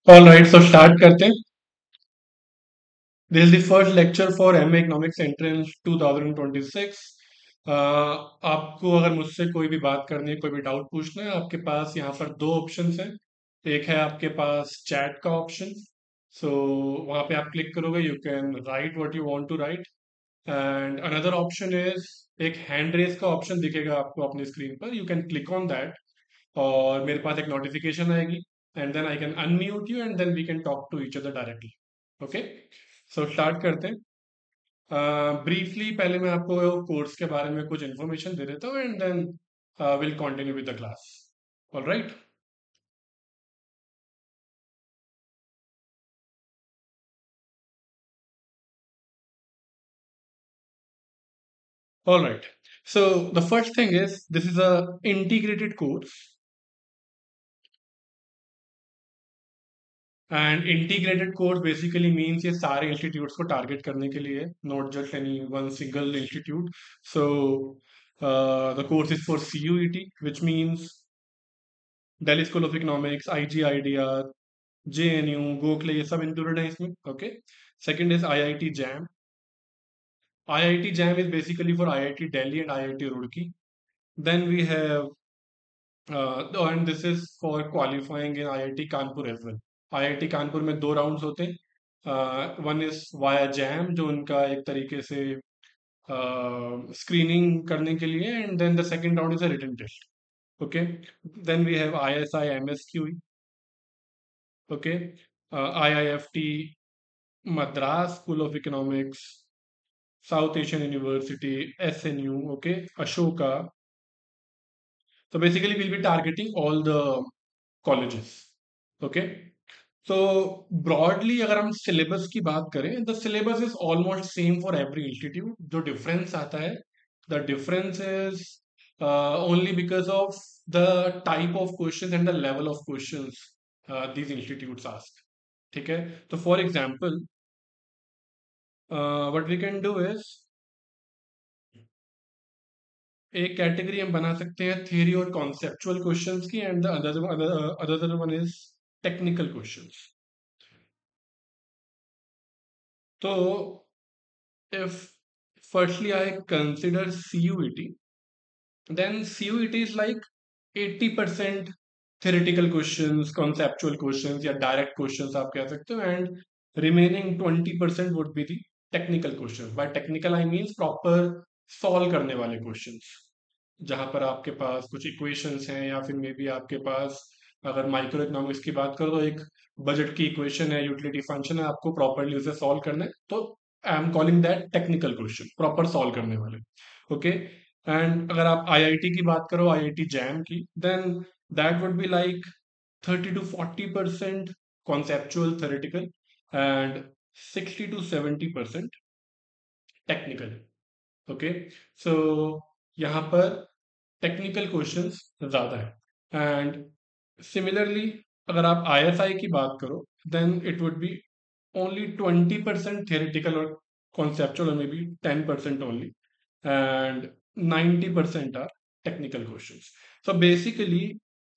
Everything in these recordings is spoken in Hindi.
ऑल राइट, सो स्टार्ट करते हैं। This is the first lecture for MA economics entrance 2026। आपको अगर मुझसे कोई भी बात करनी है, कोई भी डाउट पूछना है, आपके पास यहाँ पर दो ऑप्शंस हैं। एक है आपके पास चैट का ऑप्शन। सो वहाँ पे आप क्लिक करोगे, you can write what you want to write. And another option is एक हैंड रेस का ऑप्शन दिखेगा आपको अपनी स्क्रीन पर, you can click on that और मेरे पास एक नोटिफिकेशन आएगी and then I can unmute you and then we can talk to each other directly. Okay, so start करते हैं। ब्रीफली पहले मैं आपको कोर्स के बारे में कुछ इन्फॉर्मेशन दे देता हूँ and then will continue with the class. All right. All right, so the first thing is this is a integrated course. And integrated course basically means ये सारे इंस्टीट्यूट्स को टारगेट करने के लिए, not just any one single institute. So the course is for CUET, which means Delhi school of economics, IGIDR, JNU, Gokhale, ये सब इंक्लूडेड है इसमें। Okay, second is IIT JAM. IIT jam is basically for IIT Delhi and IIT Roorkee. Then we have and this is for qualifying in IIT Kanpur as well. IIT Kanpur में दो राउंड्स होते हैं। वन इज वाया जैम, जो उनका एक तरीके से स्क्रीनिंग करने के लिए, and then the second round is a written test. Okay, then we have ISI MSQE। Okay, IIFT Madras School of Economics, South Asian University, SNU, okay, Ashoka. So basically, we'll be targeting all the colleges. Okay. So broadly, अगर हम syllabus की बात करें, the syllabus is almost same for every institute. जो difference आता है, the difference is only because of the type of questions and the level of questions these institutes ask. ठीक है? तो for example, what we can do is एक कैटेगरी हम बना सकते हैं थियरी और कॉन्सेप्चुअल क्वेश्चंस की, and the other one is technical questions. तो if firstly I consider CUET, then CUET is like 80% theoretical questions, conceptual questions या direct questions आप कह सकते हो, and remaining 20% would be the technical questions. By technical I means proper solve करने वाले questions, जहां पर आपके पास कुछ इक्वेशंस हैं या फिर मे बी आपके पास, अगर माइक्रो इकोनॉमिक्स की बात करो तो एक बजट की इक्वेशन है, यूटिलिटी फंक्शन है, आपको प्रॉपरली उसे सॉल्व करना है, तो I am calling that technical question, proper solve करने वाले। ओके, एंड अगर आप IIT की बात करो, IIT जैम की, then that would be like 30 to 40% conceptual theoretical and 60 to 70% technical. Okay, so यहाँ पर टेक्निकल क्वेश्चंस ज्यादा है। एंड सिमिलरली अगर आप ISI की बात करो, then it would be only 20% theoretical और conceptual, or maybe 10% only, and 90% are technical questions. So basically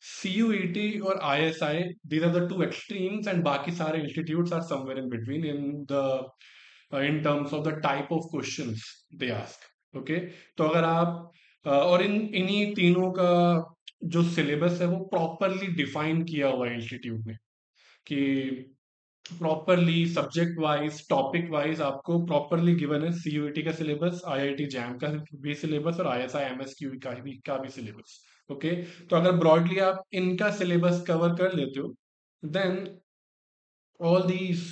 CUET और ISI, these are the two extremes, and बाकी सारे institutes are somewhere in between in terms of the type of questions they ask. Okay, तो अगर आप और इन्हीं तीनों का जो सिलेबस है वो प्रॉपरली डिफाइन किया हुआ है इंस्टीट्यूट ने, कि properly subject wise, topic wise आपको प्रॉपरली गिवन है। CUET का सिलेबस, IIT जैम का भी सिलेबस, और ISI MSQE का भी सिलेबस। ओके, तो अगर ब्रॉडली आप इनका सिलेबस कवर कर लेते हो, then all these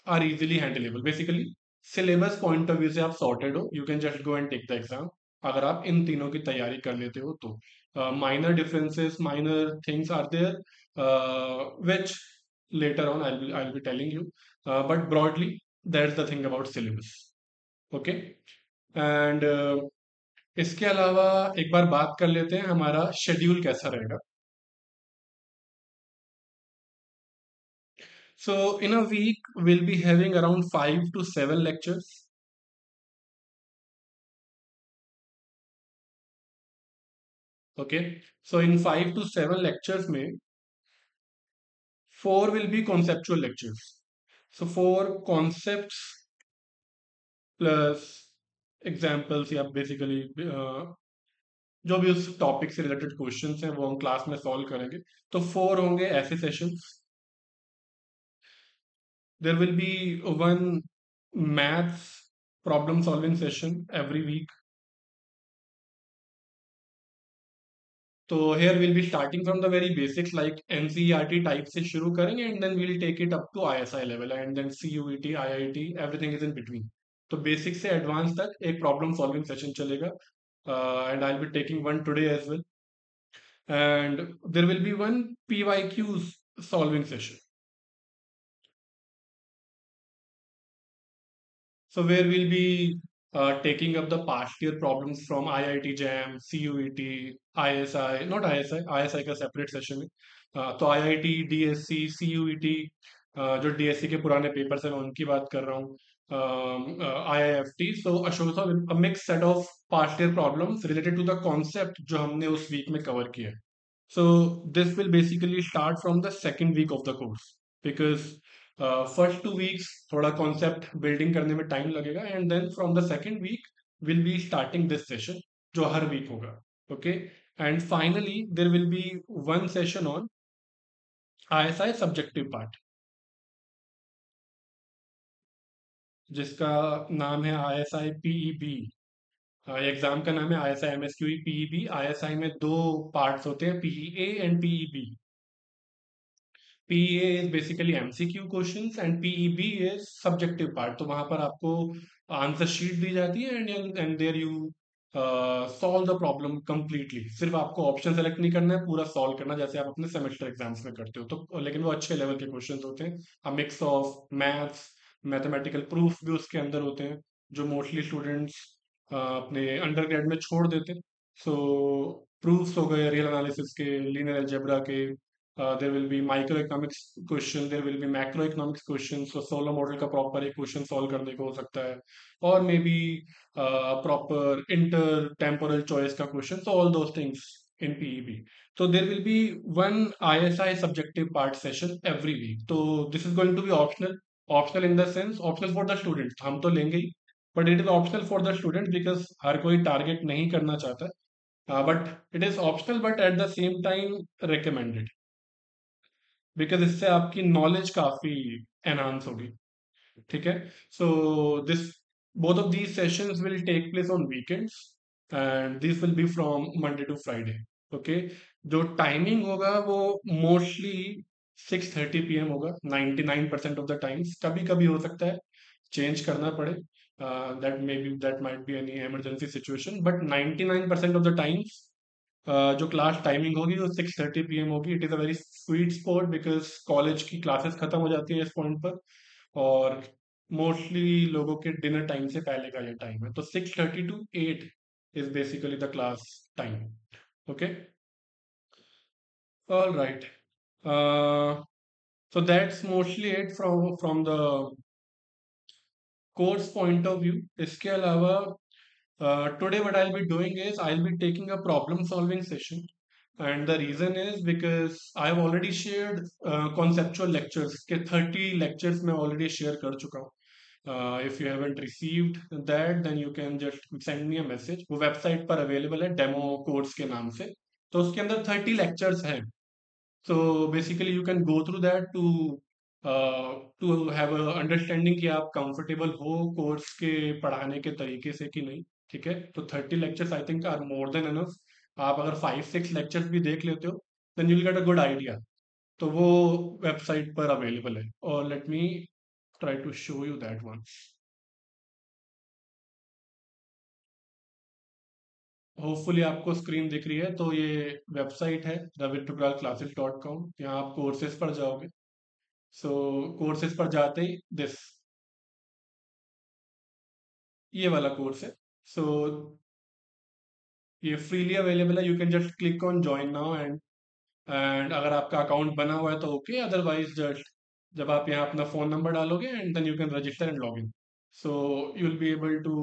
are easily handleable. Basically syllabus point of view से आप सॉर्टेड हो, you can just go and take the exam, अगर आप इन तीनों की तैयारी कर लेते हो तो। Minor differences, minor things are there which later on I'll be telling you, but broadly that's the thing about syllabus. Okay, and इसके अलावा एक बार बात कर लेते हैं हमारा शेड्यूल कैसा रहेगा। So in a week we'll be having around 5 to 7 lectures. Okay, so in 5 to 7 lectures में 4 will be conceptual lectures. So 4 concepts plus examples या बेसिकली जो भी उस टॉपिक से रिलेटेड क्वेश्चंस हैं वो हम क्लास में सॉल्व करेंगे. तो 4 होंगे ऐसे sessions. There will be one maths problem solving session every week. तो here will be starting from the very basics like NCERT type से शुरू करेंगे and then we'll take it up to ISI level and then CUET IIT everything is in between. तो बेसिक से एडवांस तक एक प्रॉब्लम सॉल्विंग सेशन चलेगा. And I'll be taking one today as well. And there will be one PYQs solving session. So where we'll be taking up the past year problems from IIT JAM, CUET, ISI, not ISI, ISI का separate session है. तो IIT, DSC, CUET, जो DSC के पुराने पेपर्स हैं मैं उनकी बात कर रहा हूँ. IIFT, so a mixed set of past year problems related to the concept जो हमने उस वीक में कवर किया है. So this will basically start from the second week of the course because first 2 weeks थोड़ा concept building करने में time लगेगा and then from the second week we'll be starting this session जो हर week होगा. Okay, and finally there will be one session on ISI subjective part जिसका नाम है ISI PEB. एग्जाम का नाम है ISI MSQE PEB. ISI में दो पार्ट्स होते हैं, PEA and PEB. PEA is basically MCQ questions and PEB is subjective part. तो वहां पर आपको आंसर शीट दी जाती है and there you solve the problem completely. सिर्फ आपको ऑप्शन सेलेक्ट नहीं करना है, पूरा सॉल्व करना जैसे आप अपने सेमेस्टर एग्जाम्स में करते हो. तो लेकिन वो अच्छे लेवल के क्वेश्चंस होते हैं. अ mix of maths, mathematical proof भी उसके अंदर होते हैं जो मोस्टली स्टूडेंट्स अपने अंडर ग्रेड में छोड़ देते हैं. सो प्रूफ्स हो गए रियल एनालिसिस के, लीनियर अलजेब्रा के. There will be microeconomics question, there will be macroeconomics question. So solar model का प्रॉपर एक क्वेश्चन सॉल्व करने को हो सकता है, और may B proper inter temporal choice का question. So all those things in PEB. So there will be one ISI subjective part session every week. So this is going to be optional. Optional in the sense optional for the students. हम तो लेंगे ही, but it is optional for the students because हर कोई टारगेट नहीं करना चाहता. But it is optional but at the same time recommended because इससे आपकी नॉलेज काफी एनहांस होगी. ठीक है. So this both of these sessions will take place on weekends and this will be from Monday to Friday. Okay. जो टाइमिंग होगा वो मोस्टली 6:30 PM होगा 99% ऑफ द टाइम्स. कभी कभी हो सकता है चेंज करना पड़े, that might be any emergency situation, but 99% of the times जो क्लास टाइमिंग होगी वो 6:30 PM होगी. It is a very sweet spot because college की क्लासेस खत्म हो जाती है इस पॉइंट पर, और मोस्टली लोगों के डिनर टाइम से पहले का ये टाइम है. तो 6:30 to 8 is basically the class time. Okay. All right. So that's mostly it from the course point of view. इसके अलावा today what I'll be doing is I'll be taking a problem solving session, and the reason is because I've already shared conceptual lectures के 30 lectures मैं already share कर चुका हूँ. If you haven't received that then you can just send me a message. वो website पर available है demo course के नाम से. तो उसके अंदर 30 lectures हैं. So basically you can go through that to have a understanding कि आप comfortable हो कोर्स के पढ़ाने के तरीके से कि नहीं. ठीक है. तो 30 lectures I think are more than enough. आप अगर 5-6 lectures भी देख लेते हो then you'll get a good idea. तो वो वेबसाइट पर अवेलेबल है, और let me try to show you that one. Hopefully आपको स्क्रीन दिख रही है. तो ये वेबसाइट है ravitruglalclasses.com. यहाँ आप कोर्सेज पर जाओगे. सो कोर्सेज पर जाते ही दिस ये वाला कोर्स है. सो ये फ्रीली अवेलेबल है. You can just click on join now and अगर आपका अकाउंट बना हुआ है तो ओके, अदरवाइज जस्ट जब आप यहाँ अपना फोन नंबर डालोगे and then you can register and log in. So you'll be able to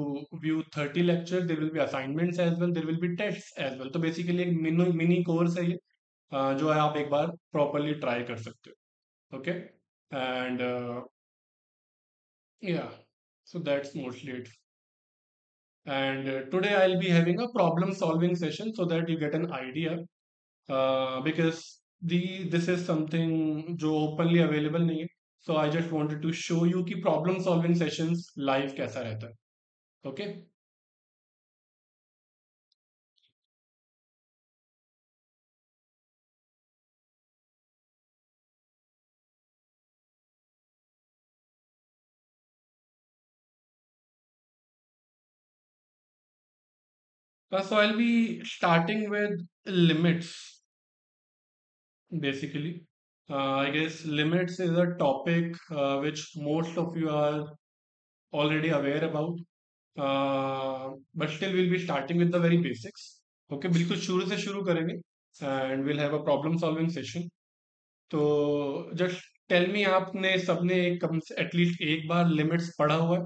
view 30 lectures. There will be assignments as well. There will be tests as well. तो basically एक मिनी कोर्स है ये, जो है आप एक बार प्रॉपरली ट्राई कर सकते हो. Okay, and yeah, so that's mostly it. And today I'll be having a problem solving session so that you get an idea, because the this is something जो openly available नहीं है. So I just wanted to show you कि problem solving sessions live कैसा रहता है. Okay. So I'll be starting with limits basically. I guess limits is a topic which most of you are already aware about. But still we'll be starting with the very basics. Okay, बिल्कुल शुरू से शुरू करेंगे and we'll have a problem solving session. तो just tell me आपने सबने एक कम से एटलीस्ट एक बार लिमिट्स पढ़ा हुआ है?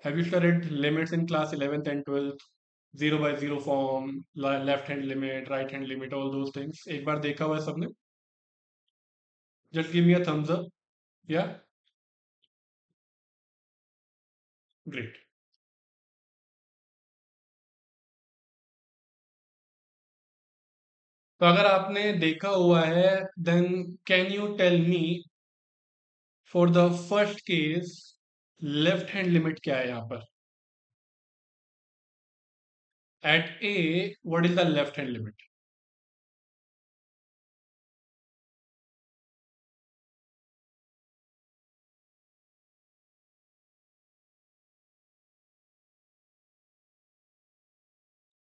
Have you studied limits in class 11th and 12th? Zero by zero form, left hand limit, right hand limit, all those things. एक बार देखा हुआ है सबने? Just give me a thumbs up. Yeah, great. तो अगर आपने देखा हुआ है, then can you tell me for the first case left hand limit क्या है यहाँ पर? At A, what is the left hand limit?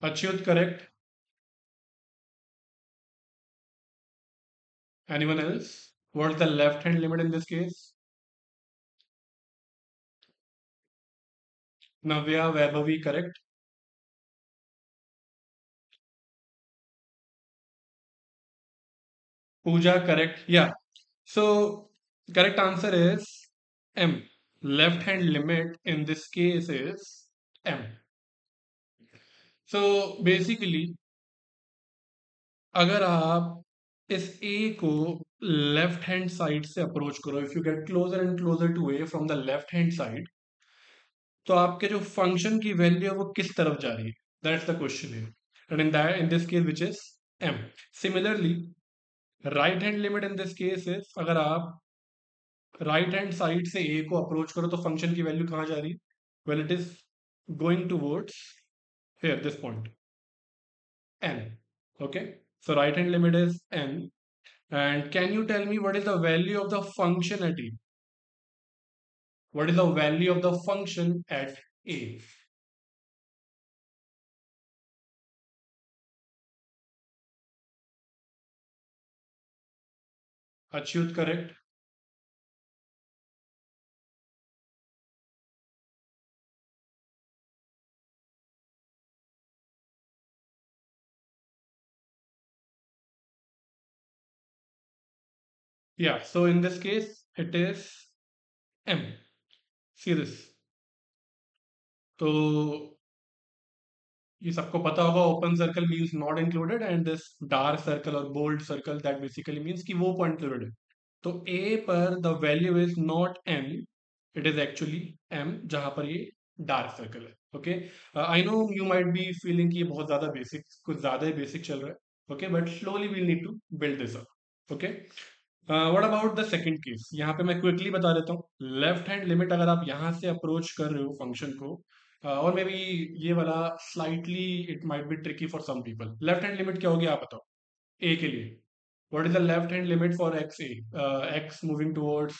Achyut, correct. Anyone else? What's the left hand limit in this case? Navya, Vaibhavi, correct. Pooja, correct. Yeah. So correct answer is M. Left hand limit in this case is M. So basically अगर आप इस A को लेफ्ट हैंड साइड से अप्रोच करो, if you get closer and closer to A from the left hand side, तो आपके जो फंक्शन की वैल्यू है वो किस तरफ जा रही है? दैट्स द क्वेश्चन है. And in this case which is M. Similarly right hand limit in this case is, अगर आप राइट हैंड साइड से A को अप्रोच करो तो फंक्शन की वैल्यू कहाँ जा रही है? Well it is going towards here this point n. Okay, so right hand limit is n. And can you tell me what is the value of the function at A? What is the value of the function at A? Achyut, correct. Yeah, so in this case, it is M. See this. तो ये सबको पता होगा, open circle means not included and this dark circle और bold circle that basically means कि वो पॉइंट इंक्लूडेड है. तो ए पर the value is not M, it is actually M, जहां पर ये डार्क सर्कल है. Okay, I know you might be feeling कि ये बहुत ज्यादा बेसिक, कुछ ज्यादा ही बेसिक चल रहा है. Okay, but slowly we need to build this up. Okay, what about the second case? यहाँ पे मैं क्विकली बता देता हूँ. लेफ्ट हैंड लिमिट अगर आप यहाँ से अप्रोच कर रहे हो फंक्शन को, और मे बी ये वाला slightly it might be tricky for some people. Left hand limit क्या होगी आप बताओ ए के लिए? What is the left hand limit for X A? X moving towards,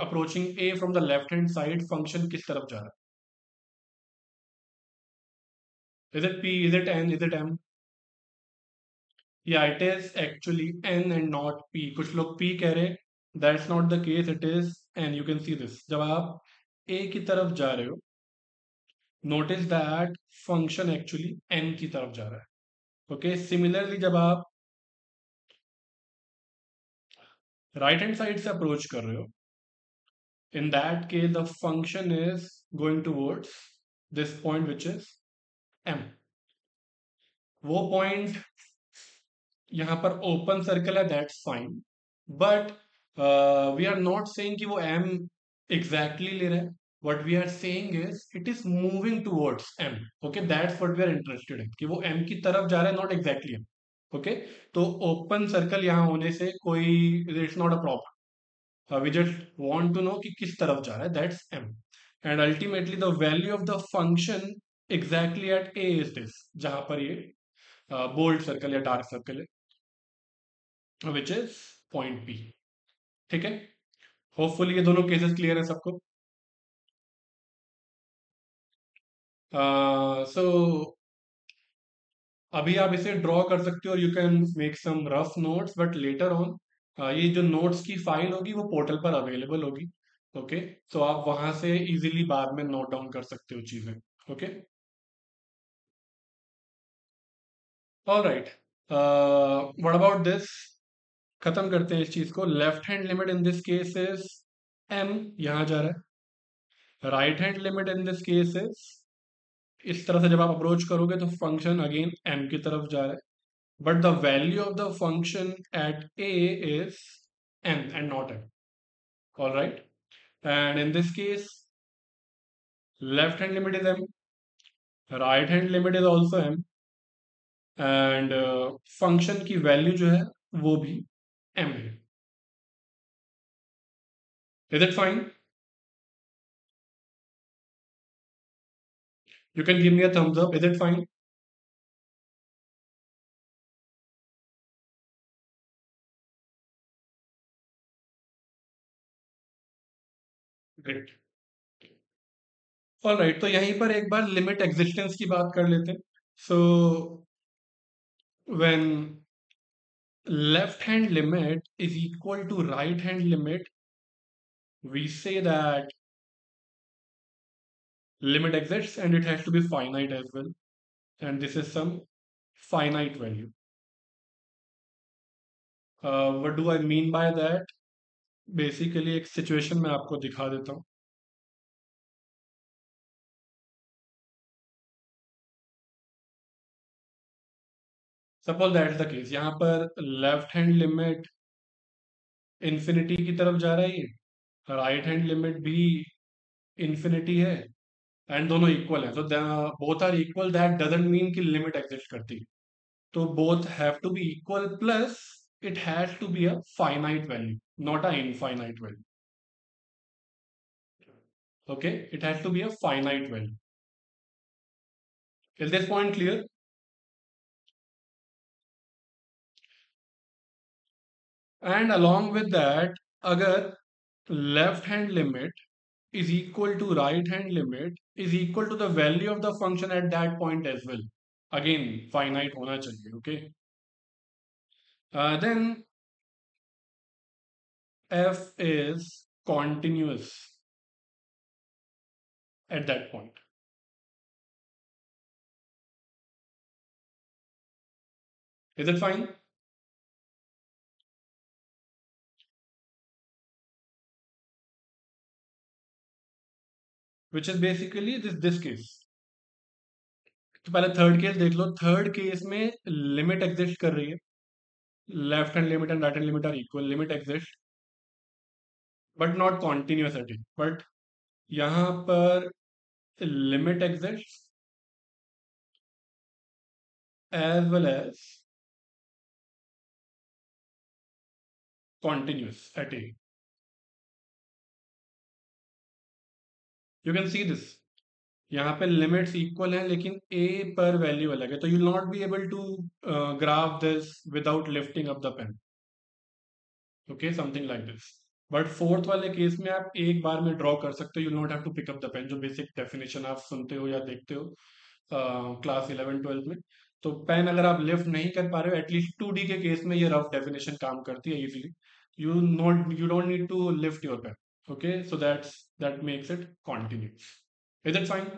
approaching A from the left hand side, function किस तरफ जा रहा है? Is it P, is it N, is it M? या it is actually N and not P. कुछ लोग पी कह रहे हैं, that's not the case, it is an. You can see this. जब आप ए की तरफ जा रहे हो, notice that function actually an की तरफ जा रहा है. ओके, सिमिलरली जब आप राइट हैंड साइड से अप्रोच कर रहे हो, in that case the function is going towards this point which is M. वो पॉइंट यहाँ पर ओपन सर्कल है, that's fine. But we are not saying कि वो एम एग्जैक्टली ले रहा है. What we are saying is it is moving towards M. Okay, that's what we are interested in, कि वो एम की तरफ जा रहा है, नॉट एग्जैक्टली एम. ओके, तो ओपन सर्कल यहाँ होने से कोई, it's not a problem. We just want to know कि किस तरफ जा रहा है, that's M. And ultimately the value of the function exactly at A is this, जहां पर ये बोल्ड सर्कल या डार्क सर्कल है, विच इज पॉइंट बी. ठीक है, होपफुली ये दोनों केसेस क्लियर है सबको. सो अभी आप इसे ड्रॉ कर सकते हो, you can make some rough notes, but later on ये जो नोट्स की फाइल होगी वो पोर्टल पर अवेलेबल होगी. ओके, तो आप वहां से इजीली बाद में नोट डाउन कर सकते हो चीजें. Okay, alright. What about this, खत्म करते हैं इस चीज को. Left hand limit in this case is M, यहां जा रहा है. Right hand limit in this case is, इस तरह से जब आप अप्रोच करोगे तो फंक्शन अगेन एम की तरफ जा रहा है. But the value of the function at a is n and not m. All right. And in this case, left hand limit is m, right hand limit is also m, and function की value जो है वो भी m है. Is it fine? You can give me a thumbs up. Is it fine? Great. All right. तो यहीं पर एक बार लिमिट एग्जिस्टेंस की बात कर लेते हैं. So when left hand limit is equal to right hand limit, we say that limit exists and it has to be finite as well, and this is some finite value. What do I mean by that? Basically एक सिचुएशन मैं आपको दिखा देता हूँ. Suppose that is the case, यहाँ पर लेफ्ट हैंड लिमिट इन्फिनिटी की तरफ जा रहा है, ये राइट हैंड लिमिट भी इन्फिनिटी है, एंड दोनों इक्वल है. तो both are equal, that doesn't mean कि लिमिट एग्जिस्ट करती. तो both have to be equal, plus it has to be a finite value, not a infinite value. Okay, it has to be a finite value. Is this point clear? And along with that, अगर left hand limit is equal to right hand limit is equal to the value of the function at that point as well, again finite होना चाहिए. Okay, then f is continuous at that point. Is it fine? Which is basically this case. तो पहले थर्ड केस देख लो. थर्ड केस में लिमिट एग्जिस्ट कर रही है, left hand limit and right hand limit are equal, limit exist but not continuous. But यहाँ पर limit exists as well as continuous at a. You can see this. यहाँ पे लिमिट्स इक्वल हैं लेकिन a पर वैल्यू अलग है, तो you will not be able to graph this without lifting up the pen. Okay, something like this. But fourth वाले केस में आप एक बार में ड्रॉ कर सकते हो, you not have to pick up the pen, जो बेसिक डेफिनेशन आप सुनते हो या देखते हो क्लास 11 12 में. तो पेन अगर आप लिफ्ट नहीं कर पा रहे हो, एटलीस्ट 2D के केस में ये रफ डेफिनेशन काम करती है easily. You don't need to lift your pen. Okay, so that makes it continuous. Is it fine?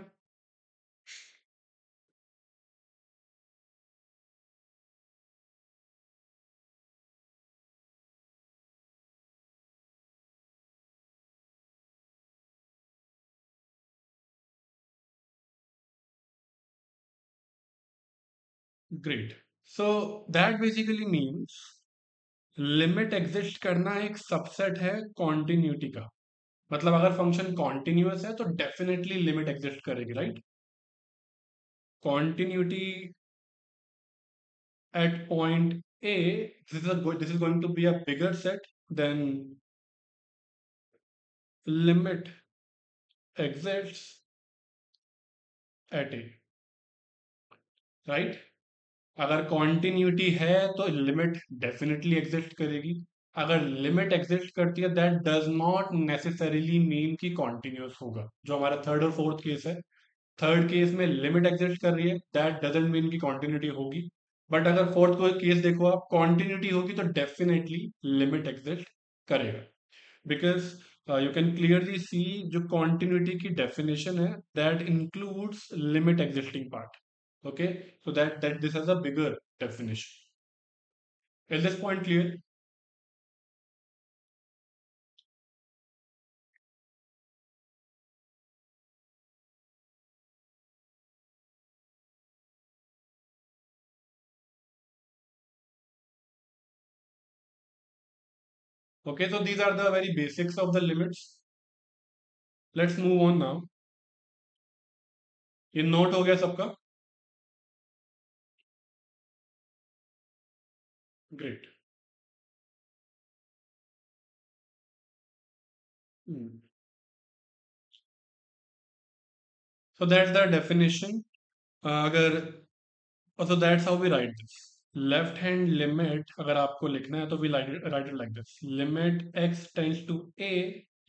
Great. So that basically means limit exist करना एक सबसेट है कॉन्टिन्यूटी का। मतलब अगर फंक्शन कॉन्टिन्यूअस है तो डेफिनेटली लिमिट एग्जिस्ट करेगी, right? Continuity at point A, this is going to be a bigger set than limit exists at A, right? अगर कॉन्टिन्यूटी है तो लिमिट डेफिनेटली एग्जिस्ट करेगी। अगर लिमिट एग्जिस्ट करती है that does not necessarily mean कि कॉन्टिन्यूअस होगा, जो हमारा थर्ड और फोर्थ केस है। थर्ड केस में लिमिट एग्जिस्ट कर रही है, दैट डजंट मीन कि कॉन्टिन्यूटी होगी। बट अगर फोर्थ को केस देखो आप, कॉन्टिन्यूटी होगी तो डेफिनेटली लिमिट एग्जिस्ट करेगा। Because you can clearly see जो कॉन्टिन्यूटी की डेफिनेशन है that includes limit existing part. Okay, so that this has a bigger definition. Is this point clear? Okay, so these are the very basics of the limits. Let's move on now. ये नोट हो गया सबका? Great. Hmm. So that's the definition. अगर so that's how we write this. Left hand limit अगर आपको लिखना है तो we write it like this. Limit x tends to a,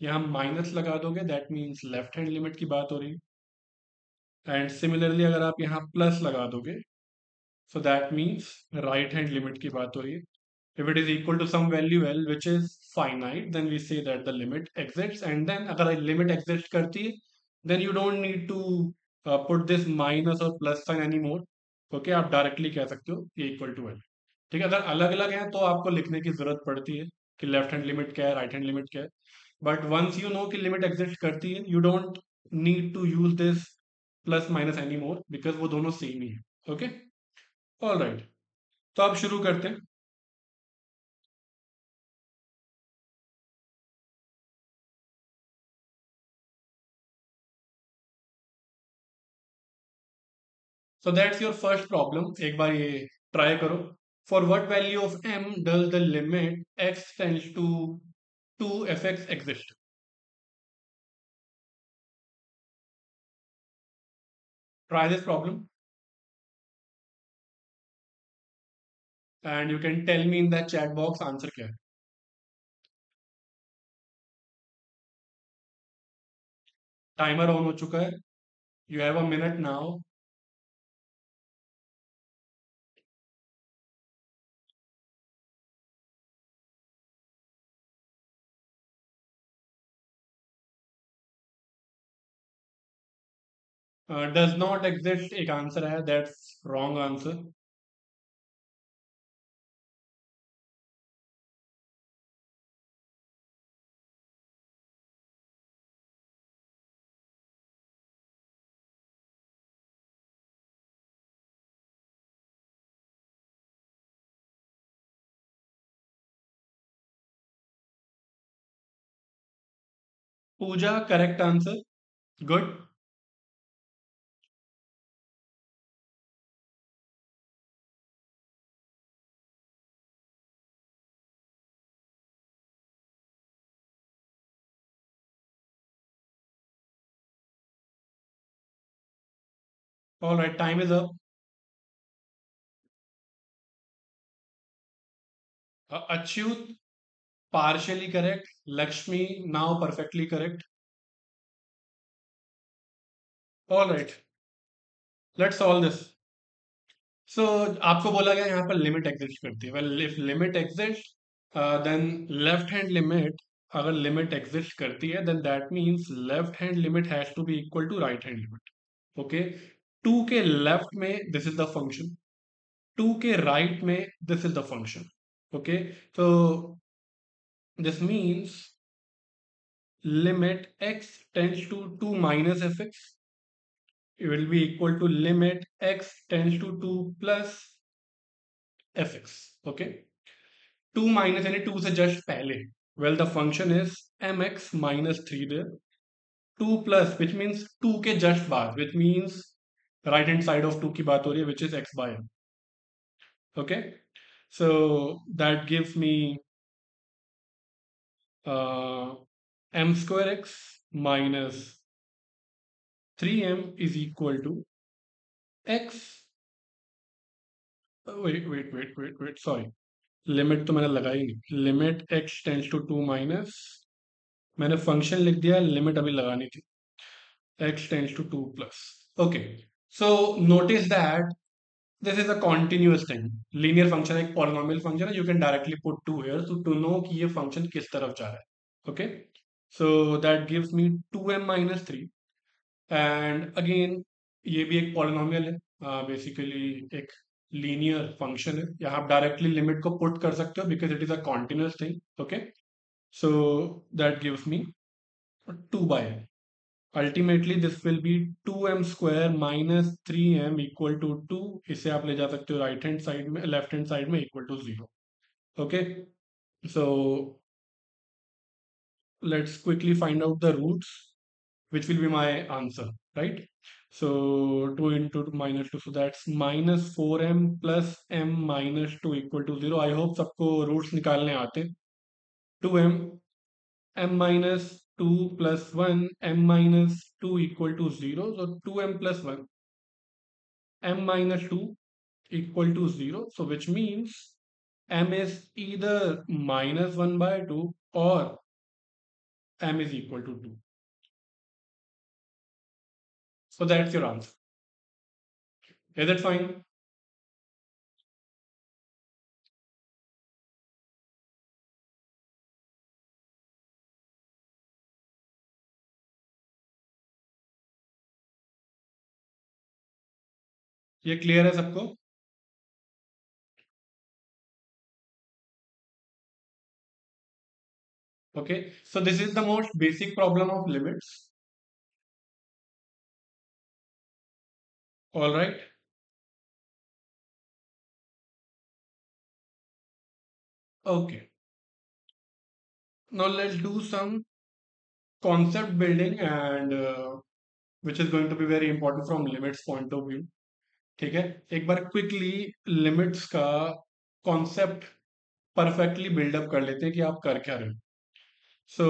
यहाँ माइनस लगा दोगे, that means left hand limit की बात हो रही है। एंड सिमिलरली अगर आप यहाँ प्लस लगा दोगे, so that means right hand limit की बात हो रही है। If it is equal to some value L which is finite, then we say that the limit exists. And then अगर limit exist करती है, then you don't need to put this minus or plus sign anymore. Okay, आप डायरेक्टली कह सकते हो ये इक्वल टू एल। ठीक है, अगर अलग अलग हैं तो आपको लिखने की जरूरत पड़ती है कि लेफ्ट हैंड लिमिट क्या है, राइट हैंड लिमिट क्या है। बट वंस यू नो कि लिमिट एग्जिस्ट करती है, you don't need to use this plus minus any more, because वो दोनों सेम ही है। Okay, all right. तो आप शुरू करते हैं। So that's your first problem. एक बार ये try करो. For what value of m does the limit x tends to 2 fx exist? Try this problem and you can tell me in the chat box answer क्या है. Timer on हो चुका है. You have a minute now. Does not exist एक आंसर है. That's wrong answer. Puja correct answer. Good. All right, time is up. Achyut partially correct. Lakshmi now perfectly correct. All right, let's solve this. सो आपको बोला गया यहाँ पर लिमिट एग्जिस्ट करती है। Well if limit exist then left hand limit, अगर लिमिट एग्जिस्ट करती है then that means left hand limit has to be equal to right hand limit. Okay, two के लेफ्ट में this is the function, two के राइट में this is the function. Okay, तो this means limit x tends to 2 minus F X will be equal to limit x tends to 2 plus fx. Okay, two minus यानी टू से जस्ट पहले, well the function is M X minus three there, two plus which means two के जस्ट बाद, which means right hand side of two की बात हो रही है, which is X by M. Okay, so that gives me M square X minus three M is equal to X, wait sorry, limit तो मैंने लगाई नहीं, limit x tends to two minus, मैंने फंक्शन लिख दिया, लिमिट अभी लगानी थी, x tends to 2 plus. Okay, so notice that this is a continuous thing. Linear function एक polynomial function है. You can directly put 2 here to know कि ये function किस तरफ जा रहा है. Okay, so that gives me 2m minus 3. And again ये भी एक polynomial है. Basically एक linear function है. यहाँ आप directly limit को put कर सकते हो because it is a continuous thing. Okay, so that gives me 2 by n. Ultimately this will be two M square minus three M equal to two, इसे आप ले जा सकते हो राइट हैंड साइड में, लेफ्ट हैंड साइड में equal to zero. Okay, so let's quickly find out the roots which will be my answer, right? So 2 into minus 2, so that's minus 4m plus m minus 2 equal to 0. I hope सबको रूट्स निकालने आते. 2m m minus 2 plus 1 m minus 2 equal to 0, so 2m plus 1 m minus 2 equal to 0, so which means m is either minus 1 by 2 or m is equal to 2. So that's your answer. Is it fine? ये क्लियर है सबको? Okay, so this is the most basic problem of limits. All right. Okay, now let's do some concept building, and which is going to be very important from limits point of view. ठीक है, एक बार क्विकली लिमिट्स का कॉन्सेप्ट परफेक्टली बिल्डअप कर लेते हैं कि आप कर क्या रहे हो. So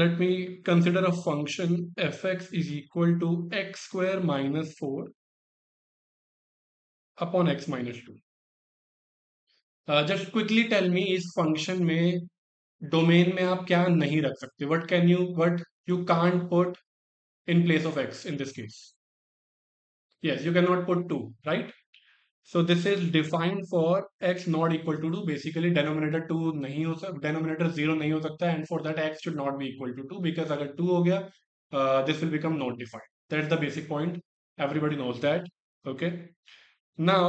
let me consider a function fx is equal to x square minus 4 upon x minus 2. Just quickly tell me इस function में डोमेन में आप क्या नहीं रख सकते, what you can't put in place of x in this case. Yes, you cannot put 2, right? So this is defined for x not equal to 2. Basically denominator 2 नहीं हो सकता, denominator 0 नहीं हो सकता, and for that x should not be equal to 2, because अगर 2 हो गया this will become not defined. That's the basic point. Everybody knows that. Okay. Now,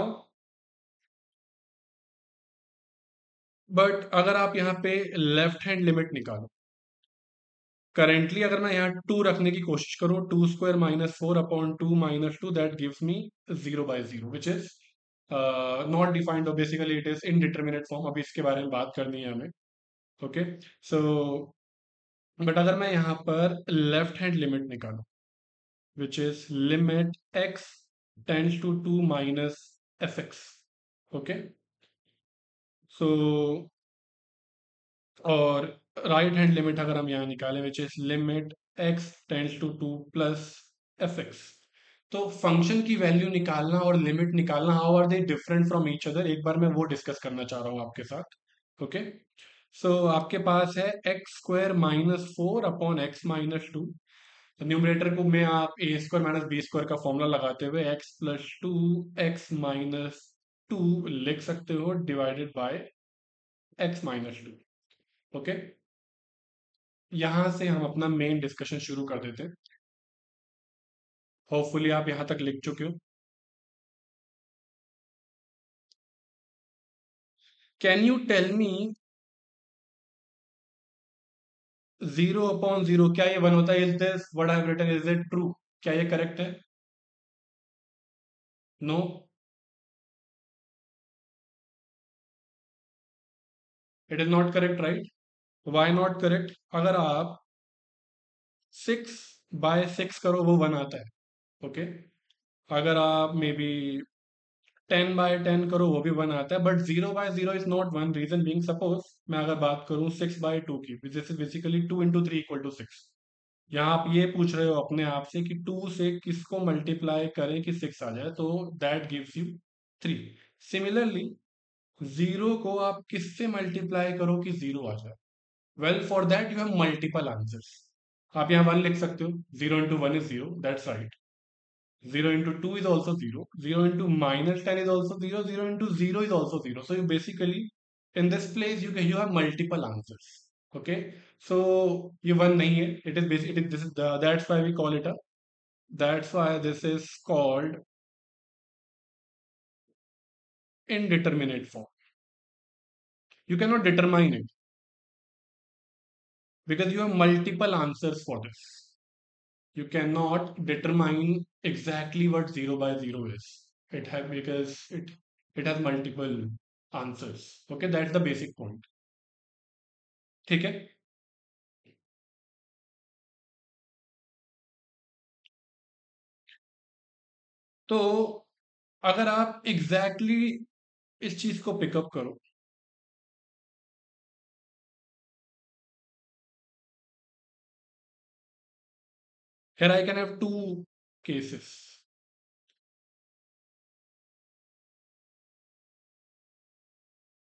but अगर आप यहाँ पे लेफ्ट हैंड लिमिट निकालो, करेंटली अगर मैं यहाँ 2 रखने की कोशिश करूँ, two square minus four upon two minus two, that gives me 0 by 0, which is not defined, और basically it is indeterminate form. अभी इसके बारे में बात करनी है हमें. ओके, सो बट अगर मैं यहाँ पर लेफ्ट हैंड लिमिट निकालूं, which is limit X tends to two minus F X. Okay, so और राइट हैंड लिमिट अगर हम यहाँ निकालें, which is limit X tends to two plus F X. तो फंक्शन की वैल्यू निकालना और लिमिट निकालना, how are they different from each other, एक बार मैं वो डिस्कस करना चाह रहा हूँ आपके साथ. ओके, सो आपके पास है x square minus four upon x minus two. Numerator को में आप ए स्क्वायर माइनस बी स्क्वायर का फॉर्मूला लगाते हुए x plus two x minus two लिख सकते हो, divided by x minus two. Okay, यहां से हम अपना मेन डिस्कशन शुरू कर देते हैं. होपफुली आप यहां तक लिख चुके हो. Can you tell me zero upon zero क्या ये वन होता है? Is this what I have written, is it true? क्या ये करेक्ट है? No. It is not correct, right? Why not correct? अगर आप 6/6 करो वो 1 आता है, ओके। अगर आप मे बी 10/10 करो वो भी 1 आता है, but 0/0 is not one. Reason being, suppose मैं अगर बात करूं 6/2 की, दिस इज बेसिकली 2 × 3 = 6। यहाँ आप ये पूछ रहे हो अपने आप से कि 2 से किसको मल्टीप्लाई करें कि 6 आ जाए, तो दैट गिव्स यू 3। सिमिलरली, 0 को आप किससे मल्टीप्लाई करो कि 0 आ जाए? Well, for that you have multiple answers. आप यहाँ 1 लिख सकते हो, 0 × 1 is 0, that's right. 0 × 2 is also 0. 0 × -10 is also 0. 0 × 0 is also 0. So you basically, in this place, you have multiple answers. Okay. So ये one नहीं है. It is basically, this is that's why we call it a. That's why this is called indeterminate form. You cannot determine it because you have multiple answers for this. You cannot determine exactly what 0/0 is. It have because it has multiple answers. Okay, that's the basic point. ठीक है? तो अगर आप एग्जैक्टली इस चीज को पिकअप करो, here I can have two cases.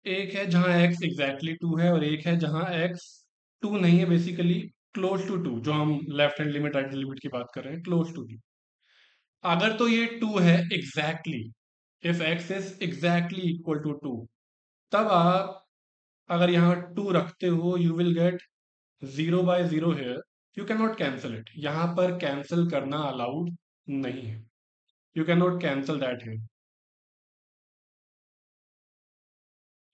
एक है जहां x एग्जैक्टली 2 है, और एक है जहां x 2 नहीं है, बेसिकली क्लोज टू 2, जो हम left hand limit right limit की बात कर रहे हैं, क्लोज टू 2। अगर तो ये 2 है exactly, if x is exactly equal to 2, तब आप अगर यहाँ 2 रखते हो, you will get 0/0 here. You can not cancel it, यहाँ पर कैंसिल करना अलाउड नहीं है। You can not cancel that here.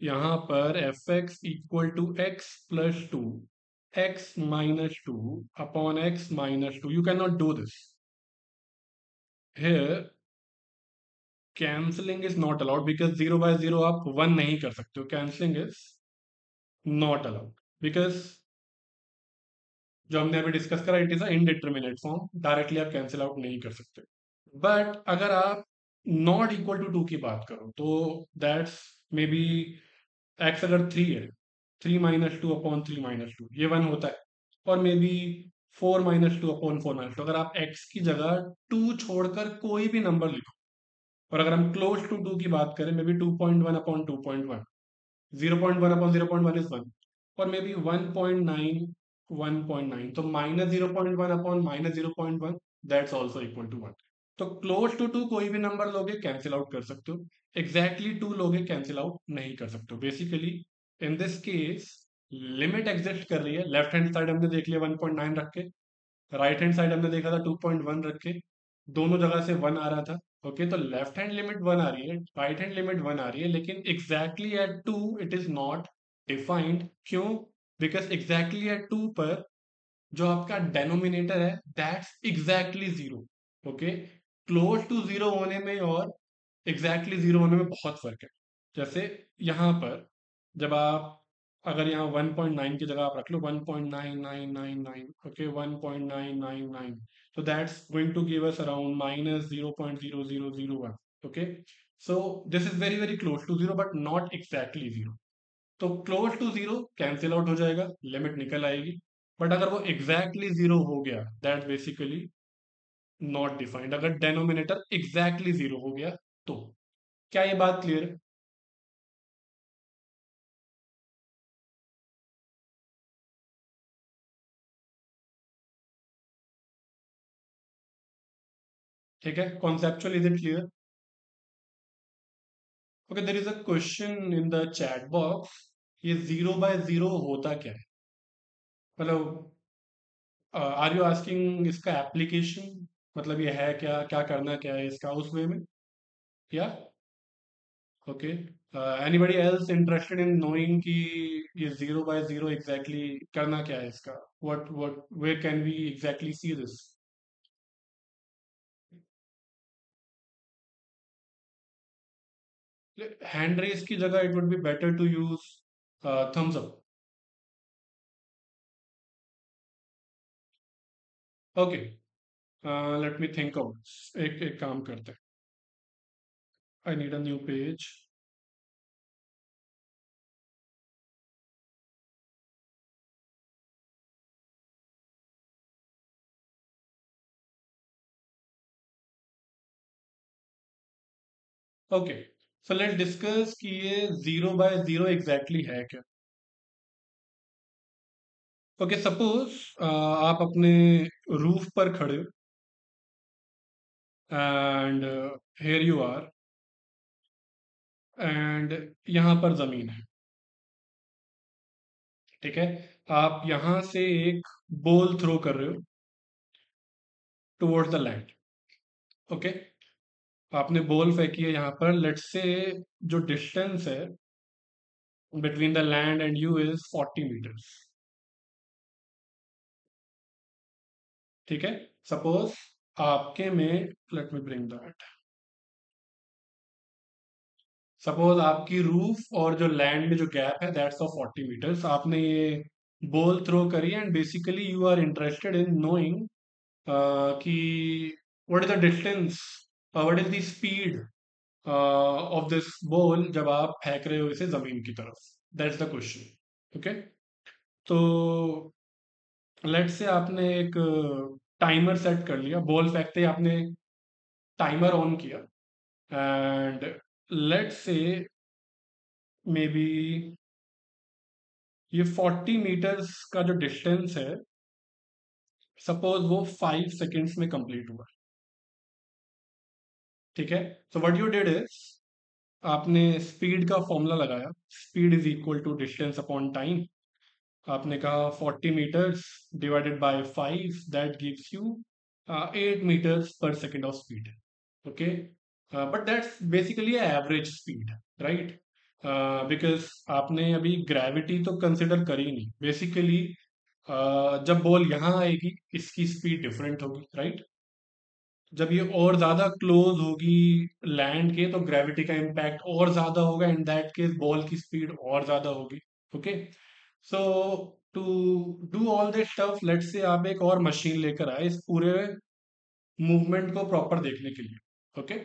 यहाँ पर f x equal to x+2, x-2 upon x-2, you can not do this here. Cancelling is not allowed because 0/0 आप 1 नहीं कर सकते हो। Cancelling is not allowed because जो हमने अभी डिस्कस करा, it is a indeterminate form, directly आप कैंसिल आउट नहीं कर सकते। बट अगर आप नॉट इक्वल टू 2 की बात करो, तो दैट्स मे बी एक्स अगर 3 है, 3-2 अपॉन 3-2 ये 1 होता है। और मे बी 4-2 अपॉन 4-2, अगर आप एक्स की जगह 2 छोड़कर कोई भी नंबर लिखो, और अगर हम क्लोज टू 2 की बात करें, may be 2.1 upon 2.1, 0.1 upon 0.1 is 1, और मे बी 1.9 तो -0.1 upon -0.1, that's also equal to 1। तो क्लोज टू 2 कोई भी नंबर लोगे कैंसिल आउट कर सकते हो, एग्जैक्टली 2 लोगे कैंसिल आउट नहीं कर सकते हो। Basically in this case limit exist कर रही है। लेफ्ट हैंड साइड हमने देख लिया 1.9 रख के, राइट हैंड साइड हमने देखा था 2.1 रख के, दोनों जगह से 1 आ रहा था। ओके, तो लेफ्ट हैंड लिमिट 1 आ रही है, राइट हैंड लिमिट 1 आ रही है, लेकिन exactly at 2 it is not defined. क्यों? बिकॉज एग्जैक्टली एट 2 पर जो आपका डेनोमिनेटर है, that's exactly 0। Okay, close to 0 होने में और एग्जैक्टली 0 होने में बहुत फर्क है। जैसे यहाँ पर जब आप अगर यहाँ 1.9 की जगह आप रख लो 1.9999, okay, 1.9999, so that's going to give us around -0.0001। Okay, so this is very very close to 0 but not exactly 0। तो क्लोज टू 0 कैंसिल आउट हो जाएगा, लिमिट निकल आएगी। बट अगर वो एग्जैक्टली 0 हो गया, दैट बेसिकली नॉट डिफाइंड। अगर डेनोमिनेटर एग्जैक्टली 0 हो गया तो। क्या ये बात क्लियर है? ठीक है, conceptual is it clear? Okay, there is a question in the chat box, ये 0/0 होता क्या है? मतलब आर यू आस्किंग इसका एप्लीकेशन, मतलब ये है क्या, क्या करना क्या है इसका उस वे में, या? Okay, anybody else interested in knowing कि ये 0/0 एग्जैक्टली करना क्या है इसका? What where can we exactly see this? Hand raise की जगह it would be better to use thumbs up. Okay, let me think of, एक एक काम करते हैं। I need a new page. Okay, so let's discuss कि ये 0 बाय 0 एग्जैक्टली है क्या। ओके, सपोज आप अपने रूफ पर खड़े हो, and here you are, and यहाँ पर जमीन है। ठीक है, आप यहाँ से एक बॉल थ्रो कर रहे हो टुवर्ड्स द लैंड। ओके, आपने बॉल फेंकी है यहाँ पर, लेट्स से जो डिस्टेंस है between the land and you is 40 metres. ठीक है, सपोज आपके में, let me bring that, suppose आपकी रूफ और जो लैंड में जो गैप है दैट्स ऑफ 40 मीटर्स। आपने ये बॉल थ्रो करी and basically you are interested in knowing कि what is the distance, what is the speed of this ball जब आप फेंक रहे हो इसे जमीन की तरफ। That's the question. ओके, तो लेट्स से आपने एक टाइमर सेट कर लिया, बॉल फेंकते ही आपने टाइमर ऑन किया, and let's say may be ये 40 मीटर्स का जो डिस्टेंस है, सपोज वो 5 सेकेंड्स में कंप्लीट हुआ। ठीक है, so what you did is, आपने स्पीड का फॉर्मूला लगाया, speed is equal to distance upon time. आपने कहा 40 meters divided by 5, that gives you 8 meters per second of speed. Okay, but that's basically average speed, right, because आपने अभी ग्रेविटी तो कंसिडर करी नहीं बेसिकली। जब बॉल यहाँ आएगी इसकी स्पीड डिफरेंट होगी, राइट। जब ये और ज्यादा क्लोज होगी लैंड के तो ग्रेविटी का इम्पैक्ट और ज्यादा होगा, इन दैट केस बॉल की स्पीड और ज्यादा होगी। Okay, so to do all this stuff, let's say आप एक और मशीन लेकर आए इस पूरे मूवमेंट को प्रॉपर देखने के लिए। ओके,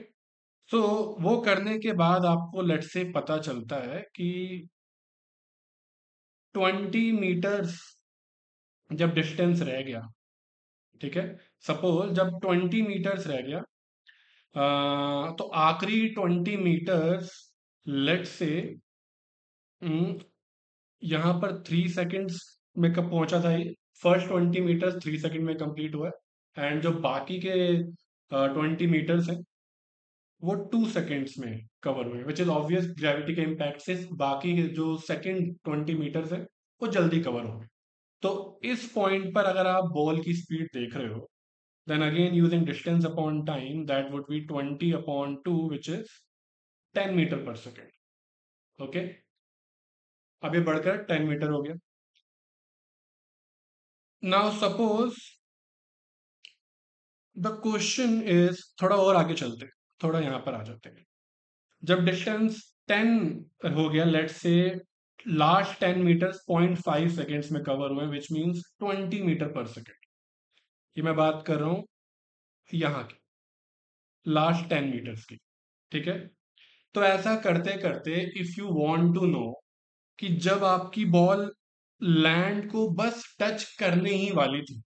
सो वो करने के बाद आपको लेट्स से पता चलता है कि 20 मीटर्स जब डिस्टेंस रह गया, ठीक है, सपोज जब 20 मीटर्स रह गया, तो आखिरी 20 मीटर्स लेट से यहाँ पर 3 सेकेंड्स में कब पहुंचा था ये, फर्स्ट 20 मीटर्स 3 सेकेंड में कंप्लीट हुआ है, एंड जो बाकी के 20 मीटर्स हैं वो 2 सेकेंड्स में कवर हुए, विच इज ऑब्वियस ग्रेविटी के इम्पैक्ट से बाकी के जो सेकेंड 20 मीटर्स है वो जल्दी कवर हो गए। तो इस पॉइंट पर अगर आप बॉल की स्पीड देख रहे हो, then again using distance upon time, that would be 20 upon 2, which is 10 metre पर सेकेंड। ओके, अब ये बढ़कर 10 मीटर हो गया। Now suppose the question is, थोड़ा और आगे चलते, थोड़ा यहाँ पर आ जाते हैं। जब डिस्टेंस 10 हो गया, लेट से लास्ट 10 मीटर्स 0.5 सेकेंड्स में कवर हुए, विच मीन्स 20 मीटर पर सेकेंड। ये मैं बात कर रहा हूँ यहाँ की लास्ट 10 मीटर्स की। ठीक है, तो ऐसा करते करते if you want to know कि जब आपकी बॉल लैंड को बस टच करने ही वाली थी,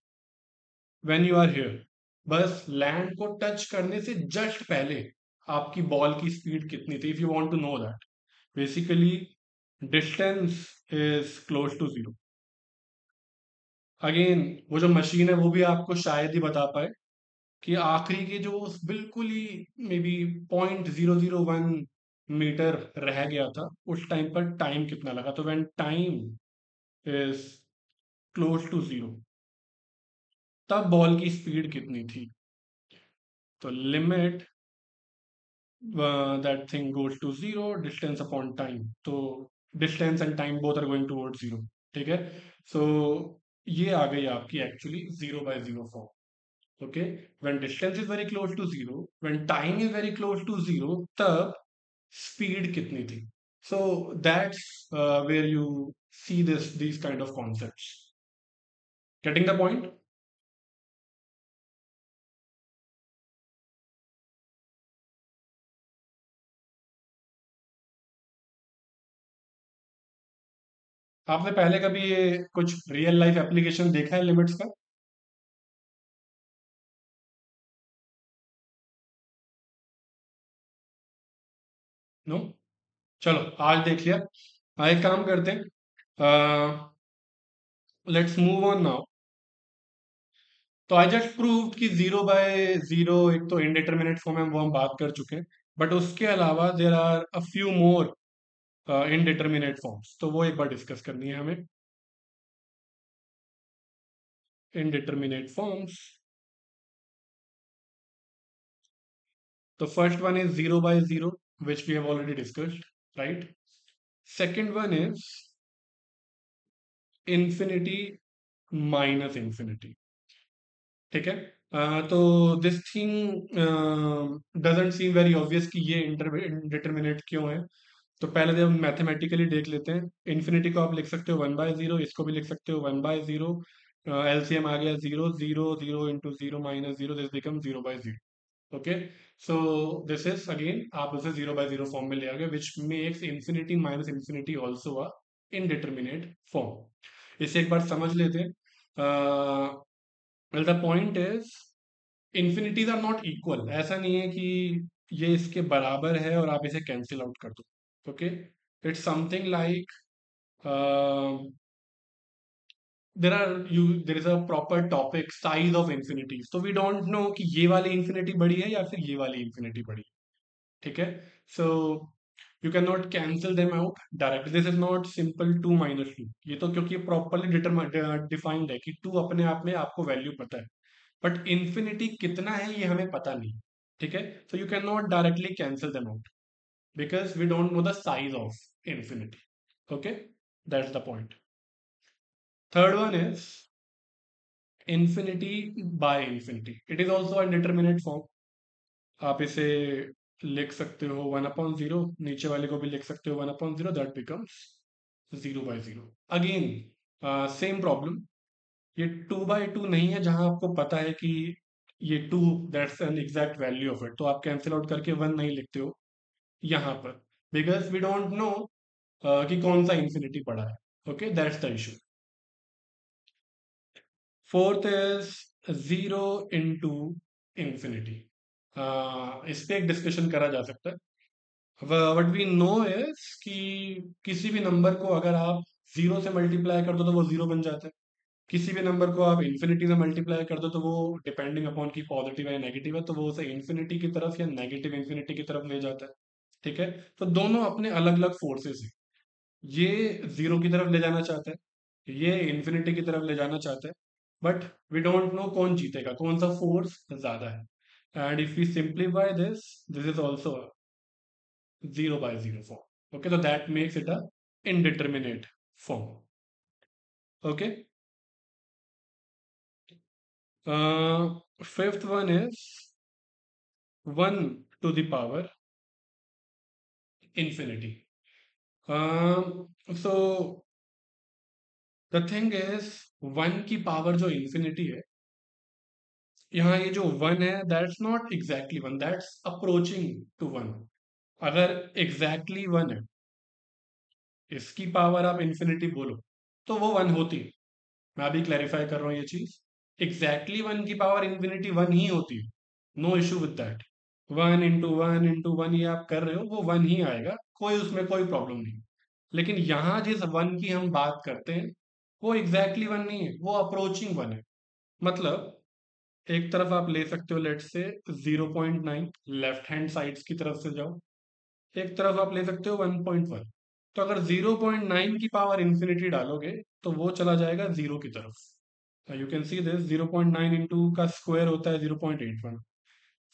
व्हेन यू आर हियर, बस लैंड को टच करने से जस्ट पहले आपकी बॉल की स्पीड कितनी थी, if you want to know that, basically distance is close to zero. Again वो जो मशीन है वो भी आपको शायद ही बता पाए कि आखिरी के जो बिल्कुल ही मे बी 0.001 मीटर रह गया था उस टाइम पर टाइम कितना लगा। तो when time is close to zero, तब बॉल की स्पीड कितनी थी। तो limit that thing goes to zero, distance upon time, तो distance and time both are going toward zero. ठीक है, सो ये आ गई आपकी actually 0 by 0 form. Okay, when distance is very close to zero, when time is very close to zero, तब स्पीड कितनी थी। So that's where you see these kind of concepts. Getting the point? आपने पहले कभी ये कुछ रियल लाइफ एप्लीकेशन देखा है लिमिट्स का? नो? चलो आज देख लिया। एक काम करते हैं, लेट्स मूव ऑन नाउ। तो आई जस्ट प्रूव्ड कि जीरो बाय जीरो एक तो इनडिटरमिनेट फॉर्म है, वो हम बात कर चुके हैं। बट उसके अलावा there are a few more indeterminate forms, तो वो एक बार डिस्कस करनी है हमें। इनडिटरमिनेट फॉर्म्स, तो first one is zero by zero, which we have already discussed, right? Second one is infinity minus infinity. ठीक है। तो this thing doesn't seem very obvious कि ये इंडिटरमिनेट क्यों है। तो पहले जब मैथमेटिकली देख लेते हैं, इन्फिनिटी को आप लिख सकते हो वन बाय जीरो, इसको भी लिख सकते हो वन बाय जीरो। एलसीएम आ गया zero, zero zero into zero minus zero, this become zero by zero. Okay, so this is again आप उसे जीरो बाय जीरो फॉर्म में ले आ गए, which makes infinity minus infinity also a indeterminate form. इसे एक बार समझ लेते हैं। The point is infinities are not equal. ऐसा नहीं है कि ये इसके बराबर है और आप इसे कैंसिल आउट कर दो। Okay, it's something like there is a proper topic size of infinities, तो वी डोंट नो कि ये वाली इन्फिनिटी बड़ी है या फिर ये वाली इन्फिनिटी बड़ी है। ठीक है। So you can not cancel them out direct, this is not simple two minus two. ये तो क्योंकि प्रॉपरली डिफाइंड है कि टू अपने आप में आपको वैल्यू पता है, बट इन्फिनिटी कितना है ये हमें पता नहीं। ठीक है, so you cannot directly cancel them out because we don't know the size of infinity. Okay, that's the point. Third one is infinity by infinity. It is also a determinate form. आप इसे लिख सकते हो वन अपॉन जीरो, नीचे वाले को भी लिख सकते हो one upon zero, that becomes zero by zero. Again same problem, ये टू बाय टू नहीं है जहां आपको पता है कि ये two, that's an exact value of it, तो आप कैंसिल आउट करके वन नहीं लिखते हो यहाँ पर, बिकॉज वी डोंट नो कि कौन सा इंफिनिटी पड़ा है। Okay, that's the issue. Fourth is zero into infinity. इस पे एक डिस्कशन करा जा सकता है। वट वी नो इज कि किसी भी नंबर को अगर आप जीरो से मल्टीप्लाई कर दो तो वो जीरो बन जाता है। किसी भी नंबर को आप इन्फिनिटी से मल्टीप्लाई कर दो तो वो डिपेंडिंग अपॉन की पॉजिटिव है नेगेटिव है, तो वो उसे इन्फिनिटी की तरफ या नेगेटिव इन्फिनिटी की तरफ ले जाता है। ठीक है, तो दोनों अपने अलग अलग फोर्सेस हैं। ये जीरो की तरफ ले जाना चाहता है, ये इन्फिनिटी की तरफ ले जाना चाहता है, बट वी डोंट नो कौन जीतेगा, कौन सा फोर्स ज्यादा है। And if we simplify this, this is also zero by zero form. Okay, तो that makes it a indeterminate form. Okay, fifth one is one to the power infinity. So the thing is, one की पावर जो इन्फिनिटी है, यहाँ ये जो वन है that's not exactly one, that's approaching to one. अगर एग्जैक्टली वन है, इसकी पावर आप इन्फिनिटी बोलो तो वो वन होती। मैं अभी क्लैरिफाई कर रहा हूँ ये चीज, एग्जैक्टली वन की पावर इन्फिनिटी वन ही होती है। No issue with that. One into one ये आप कर रहे हो, वो वन ही आएगा, कोई उसमें कोई प्रॉब्लम नहीं। लेकिन यहाँ जिस वन की हम बात करते हैं वो एग्जैक्टली वन नहीं है, वो अप्रोचिंग वन है। मतलब एक तरफ आप ले सकते हो लेट से 0.9, लेफ्ट हैंड साइड्स की तरफ से जाओ, एक तरफ आप ले सकते हो 1.1। तो अगर 0.9 की पावर इंफिनिटी डालोगे तो वो चला जाएगा जीरो की तरफ। You can see this, 0.9 into का स्क्वायर होता है 0.81।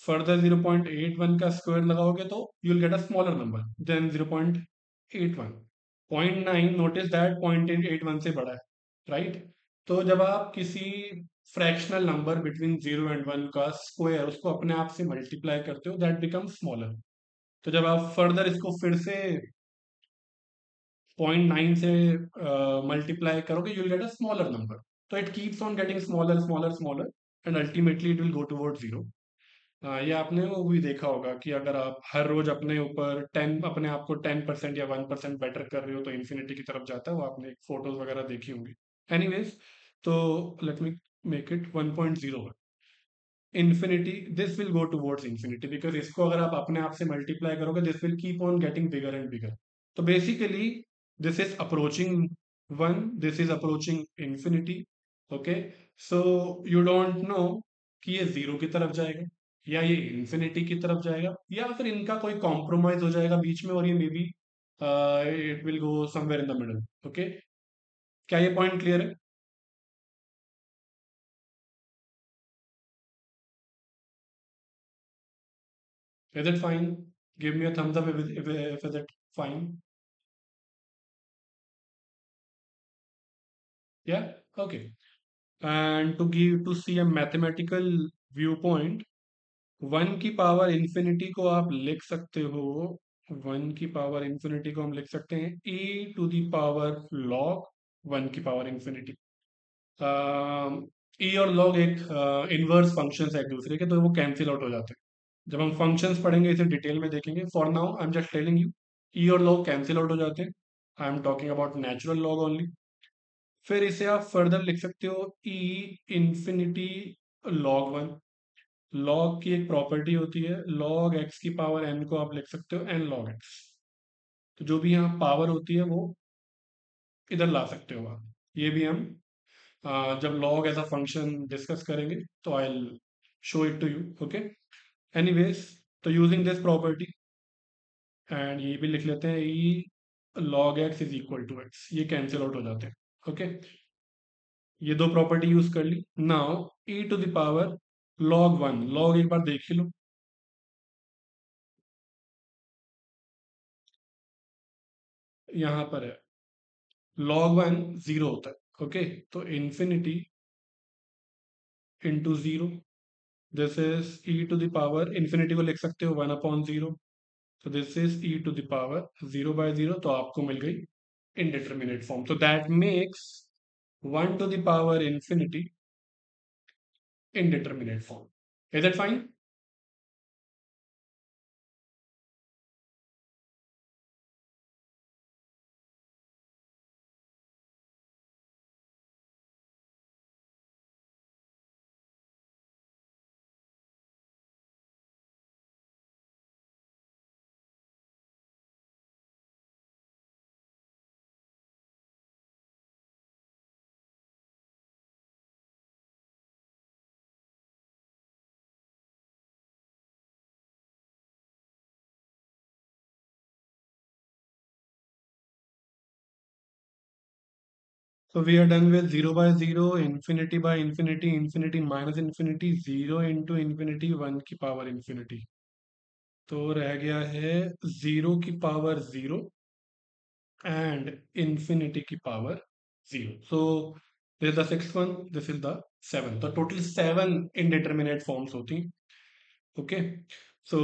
फर्दर 0.81 का स्क्वायर लगाओगे तो you will get a smaller number than 0.81। 0.9, notice that 0.81 से बड़ा है, राइट? तो जब आप किसी fractional number between zero and one का स्क्वायर उसको अपने आप से मल्टीप्लाई करते हो, दैट बिकम स्मॉलर। तो जब आप फर्दर इसको फिर से 0.9 से मल्टीप्लाई करोगे you will get a smaller number. तो it keeps on getting smaller smaller smaller and ultimately it will go toward zero. ये आपने वो भी देखा होगा कि अगर आप हर रोज अपने ऊपर टेन अपने आप को 10% या 1% बेटर कर रहे हो तो इन्फिनिटी की तरफ जाता है. वो आपने फोटोज वगैरह देखी होंगी. एनीवेज, तो let me make it 1.0. Infinity, this will go towards infinity because इसको अगर आप अपने आप से मल्टीप्लाई करोगे this will keep on getting bigger and bigger. तो basically this is approaching one, this is approaching infinity. Okay, so you don't know कि ये जीरो की तरफ जाएगा या ये इन्फिनिटी की तरफ जाएगा या फिर इनका कोई कॉम्प्रोमाइज हो जाएगा बीच में और ये may be it will go somewhere in the middle. Okay, क्या ये पॉइंट क्लियर है? Is it fine? Give me a thumbs up if is it fine. Yeah, okay. And to see a mathematical viewpoint, one की पावर इंफिनिटी को आप लिख सकते हो. वन की पावर इंफिनिटी को हम लिख सकते हैं e to the power log one की पावर इंफिनिटी. ई और लॉग एक इनवर्स फंक्शंस है एक दूसरे के, तो वो कैंसिल आउट हो जाते हैं. जब हम फंक्शंस पढ़ेंगे इसे डिटेल में देखेंगे. For now I am just telling you, E और लॉग कैंसिल आउट हो जाते हैं. I am talking about natural log only. फिर इसे आप फर्दर लिख सकते हो E infinity log one. Log की एक प्रॉपर्टी होती है, लॉग एक्स की पावर एन को आप लिख सकते हो एन लॉग एक्स. तो जो भी यहाँ पावर होती है वो इधर ला सकते हो आप. ये भी हम जब log as a function discuss करेंगे तो I will show it to you. Okay, anyways, तो यूजिंग दिस प्रॉपर्टी एंड ये भी लिख लेते हैं E log X is equal to X, ये कैंसिल आउट हो जाते हैं. ओके, ये दो प्रॉपर्टी यूज कर ली. Now E to the power log one, log एक बार देख ही लो. यहां पर है लॉग वन जीरो होता है. ओके, तो infinity into zero, this is e to the power infinity को लिख सकते हो वन अपॉन जीरो. तो this is e to the power zero by zero, तो आपको मिल गई indeterminate form. So that makes 1 to the power infinity indeterminate form. Is that fine? So we are done with 0 by 0, infinity by infinity, infinity minus infinity, 0 into infinity, 1 की पावर infinity. तो रह गया है 0 की पावर 0 and infinity की power 0. So this is the sixth one, this is the seventh. तो total 7 indeterminate forms होती. ओके, सो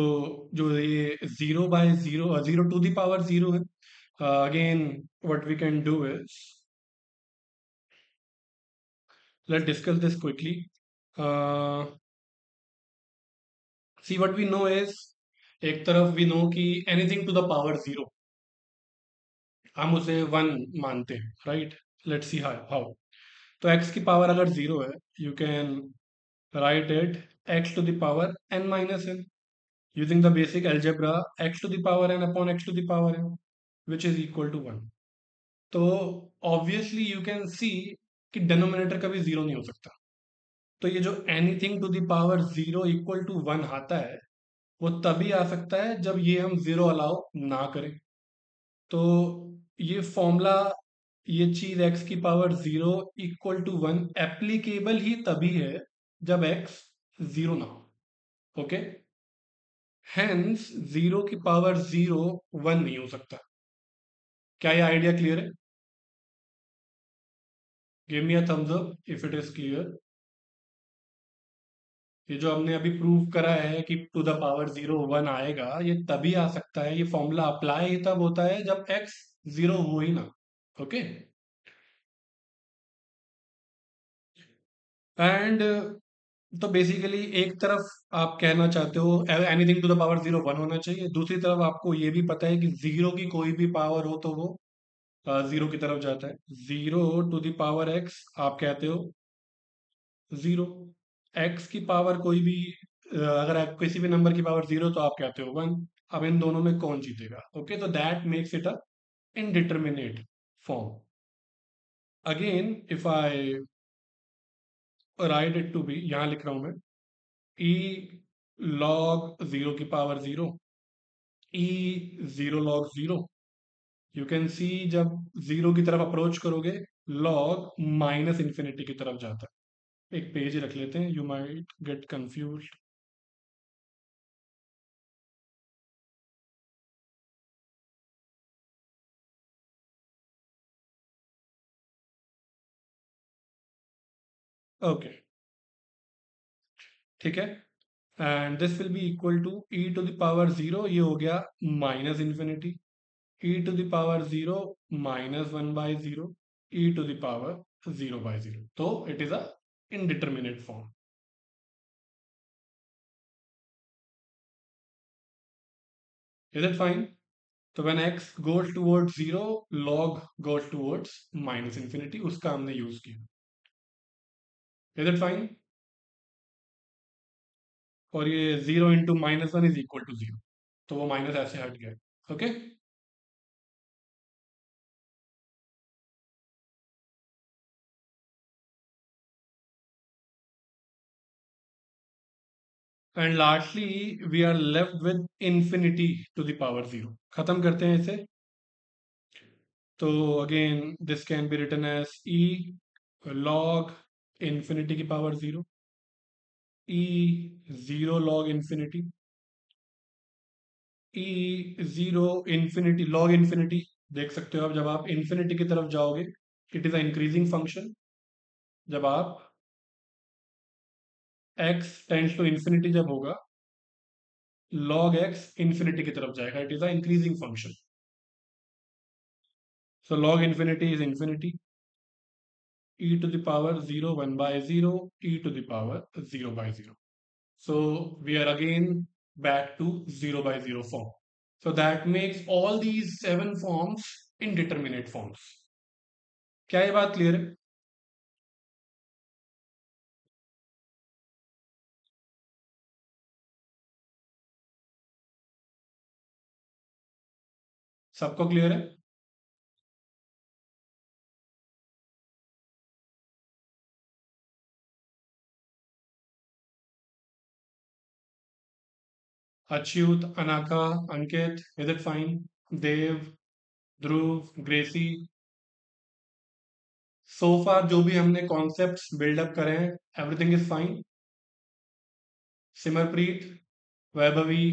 जो ये zero by zero, zero to the power zero है. Again what we can do is let discuss this quickly. See what we know is, एक तरफ वी नो कि anything to the power zero हम उसे वन मानते हैं, right? Let's see how how. तो एक्स की पावर अगर जीरो है you can write it X to the power N minus N. Using the basic algebra, x to the power n upon x to the power n, which is equal to 1. तो ऑब्वियसली यू कैन सी कि डिनोमिनेटर कभी जीरो नहीं हो सकता. तो ये जो anything to the power zero equal to one आता है वो तभी आ सकता है जब ये हम जीरो अलाउ ना करें. तो ये फॉर्मूला, ये चीज x की power zero equal to one applicable ही तभी है जब x जीरो ना हो. ओके, हेंस जीरो की पावर जीरो वन नहीं हो सकता. क्या ये आइडिया क्लियर है? Give me a thumbs up if it is clear. ये जो हमने अभी प्रूव करा है कि to the power zero one आएगा, ये तभी आ सकता है, ये फॉर्मूला अप्लाई तब होता है जब x जीरो हो ही ना। ओके। एंड तो बेसिकली एक तरफ आप कहना चाहते हो anything to the power zero one होना चाहिए, दूसरी तरफ आपको ये भी पता है कि जीरो की कोई भी पावर हो तो वो जीरो की तरफ जाता है। Zero to the power x आप कहते हो जीरो। एक्स की पावर कोई भी अगर आप किसी भी नंबर की पावर जीरो तो आप कहते हो वन। अब इन दोनों में कौन जीतेगा? ओके, तो that makes it a indeterminate form. Again if I write it to be, यहां लिख रहा हूं मैं, ई लॉग जीरो की power zero, e zero log zero. You can see जब जीरो की तरफ अप्रोच करोगे लॉग माइनस इंफिनिटी की तरफ जाता है। एक पेज रख लेते हैं, you might get confuse. Okay, ठीक है। And this will be equal to E to the power zero, ये हो गया minus infinity, E to the power zero minus one by zero, E to the power zero by zero. तो it is a indeterminate form. Is it fine? तो when x goes towards zero, log goes towards minus infinity, उसका हमने यूज किया। Is it fine? और ये zero into minus one is equal to zero, तो वो माइनस ऐसे हट गया। Okay. And lastly we are left with infinity to the power zero. खत्म करते हैं इसे। तो again this can be written as e log infinity की power zero, e zero log infinity, e zero infinity log infinity. देख सकते हो, अब जब आप इंफिनिटी की तरफ जाओगे it is a increasing function. जब आप x टेंड्स टू इंफिनिटी जब होगा, log x इंफिनिटी की तरफ जाएगा, it is a increasing function. So log infinity is infinity, e to the power 0 1 by 0, e to the power 0 by 0. So we are again back to 0 by 0 form. So that makes all these seven forms indeterminate forms. क्या ये बात क्लियर है? सबको क्लियर है? Achyut, Anaka, Ankit, is it fine? Dev, Dhruv, Gracy, so far जो भी हमने कॉन्सेप्ट्स बिल्डअप करे हैं, everything is fine? Simarpreet, Vaibhavi,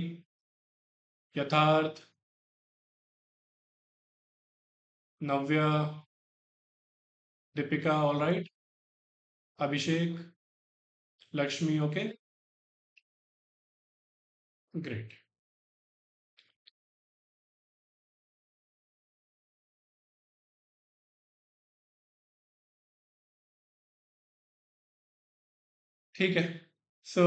Yatharth, Navya, Deepika, all right, Abhishek, Lakshmi, okay, great. ठीक है। So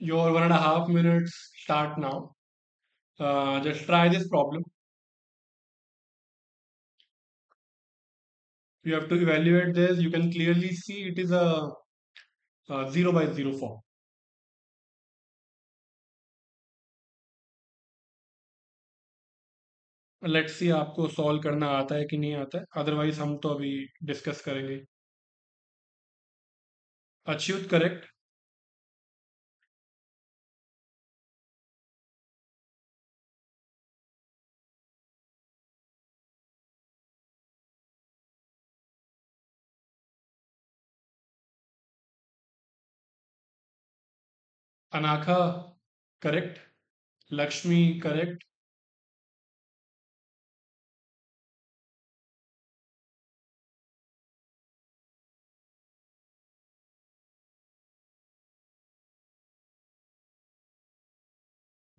your 1.5 minutes start now. Just try this problem. You have to evaluate this. You can clearly see it is a 0 by 0 form. Let's see आपको सॉल्व करना आता है कि नहीं आता है, अदरवाइज हम तो अभी डिस्कस करेंगे। Achyut correct, Anakha correct, Lakshmi correct,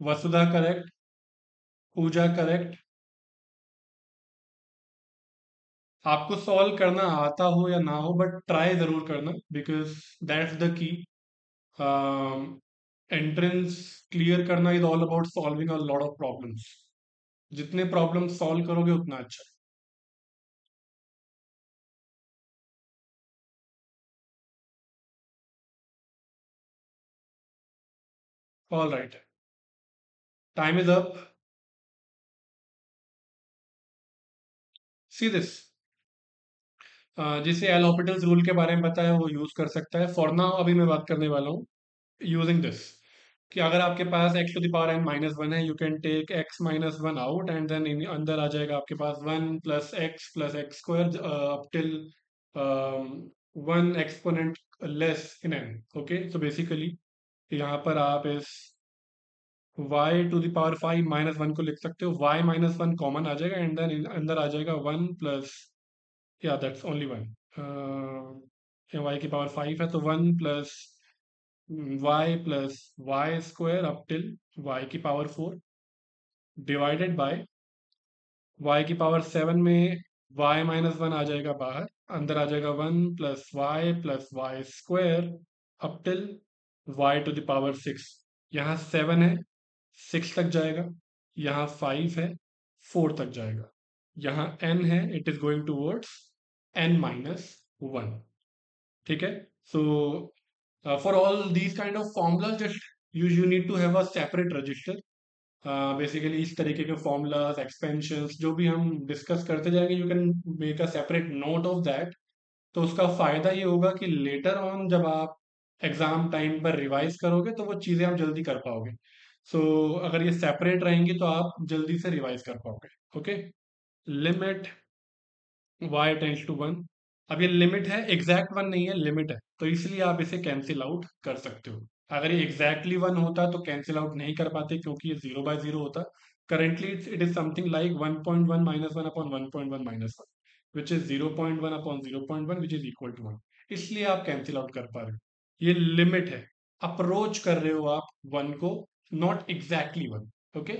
Vasudha correct, Puja correct, आपको सॉल्व करना आता हो या ना हो, बट ट्राई जरूर करना, because that's the key. Entrance clear करना is all about solving a lot of problems. जितने प्रॉब्लम सॉल्व करोगे उतना अच्छा। All right, time is up. See this, जिसे एल हॉपिटल्स रूल के बारे में पता है वो यूज कर सकता है। फॉर नाउ अभी मैं बात करने वाला हूँ यूजिंग दिस, कि अगर आपके पास X to the power N minus one है, you can take X minus one out, and then अंदर आ जाएगा आपके पास one plus X square up till one exponent less in N. Okay, so basically यहाँ पर आप इस y to the power five minus one को लिख सकते हो, y माइनस वन कॉमन आ जाएगा, एंड देन अंदर आ जाएगा वन प्लस, या दैट्स ओनली वन, y की पावर फाइव है तो one plus y square up till y की power four, divided by y की पावर सेवन में y माइनस वन आ जाएगा बाहर, अंदर आ जाएगा one plus y square up till y to the power six. यहाँ सेवन है, सिक्स तक जाएगा, यहाँ फाइव है, फोर तक जाएगा, यहाँ n है, it is going towards n minus one. ठीक है, so for all these kind of formulas just you need to have a separate register. Basically इस तरीके के फॉर्मूलाज एक्सपेंशंस जो भी हम डिस्कस करते जाएंगे, you can make a separate note of that. तो उसका फायदा ये होगा कि लेटर ऑन जब आप एग्जाम टाइम पर रिवाइज करोगे तो वो चीज़ें आप जल्दी कर पाओगे। सो अगर ये सेपरेट रहेंगी तो आप जल्दी से रिवाइज कर पाओगे। Okay, limit y tends to one. अब ये लिमिट है, एग्जैक्ट वन नहीं है, लिमिट है, तो इसलिए आप इसे कैंसिल आउट कर सकते हो। अगर ये एग्जैक्टली वन होता तो कैंसिल आउट नहीं कर पाते, क्योंकि ये जीरो बाय जीरो होता। Currently it is something like one point one minus one upon one point one minus one, which is zero point one upon zero point one, which is equal to one. इसलिए आप कैंसिल आउट कर पा रहे हो। ये लिमिट है, अप्रोच कर रहे हो आप वन को, not exactly one. Okay,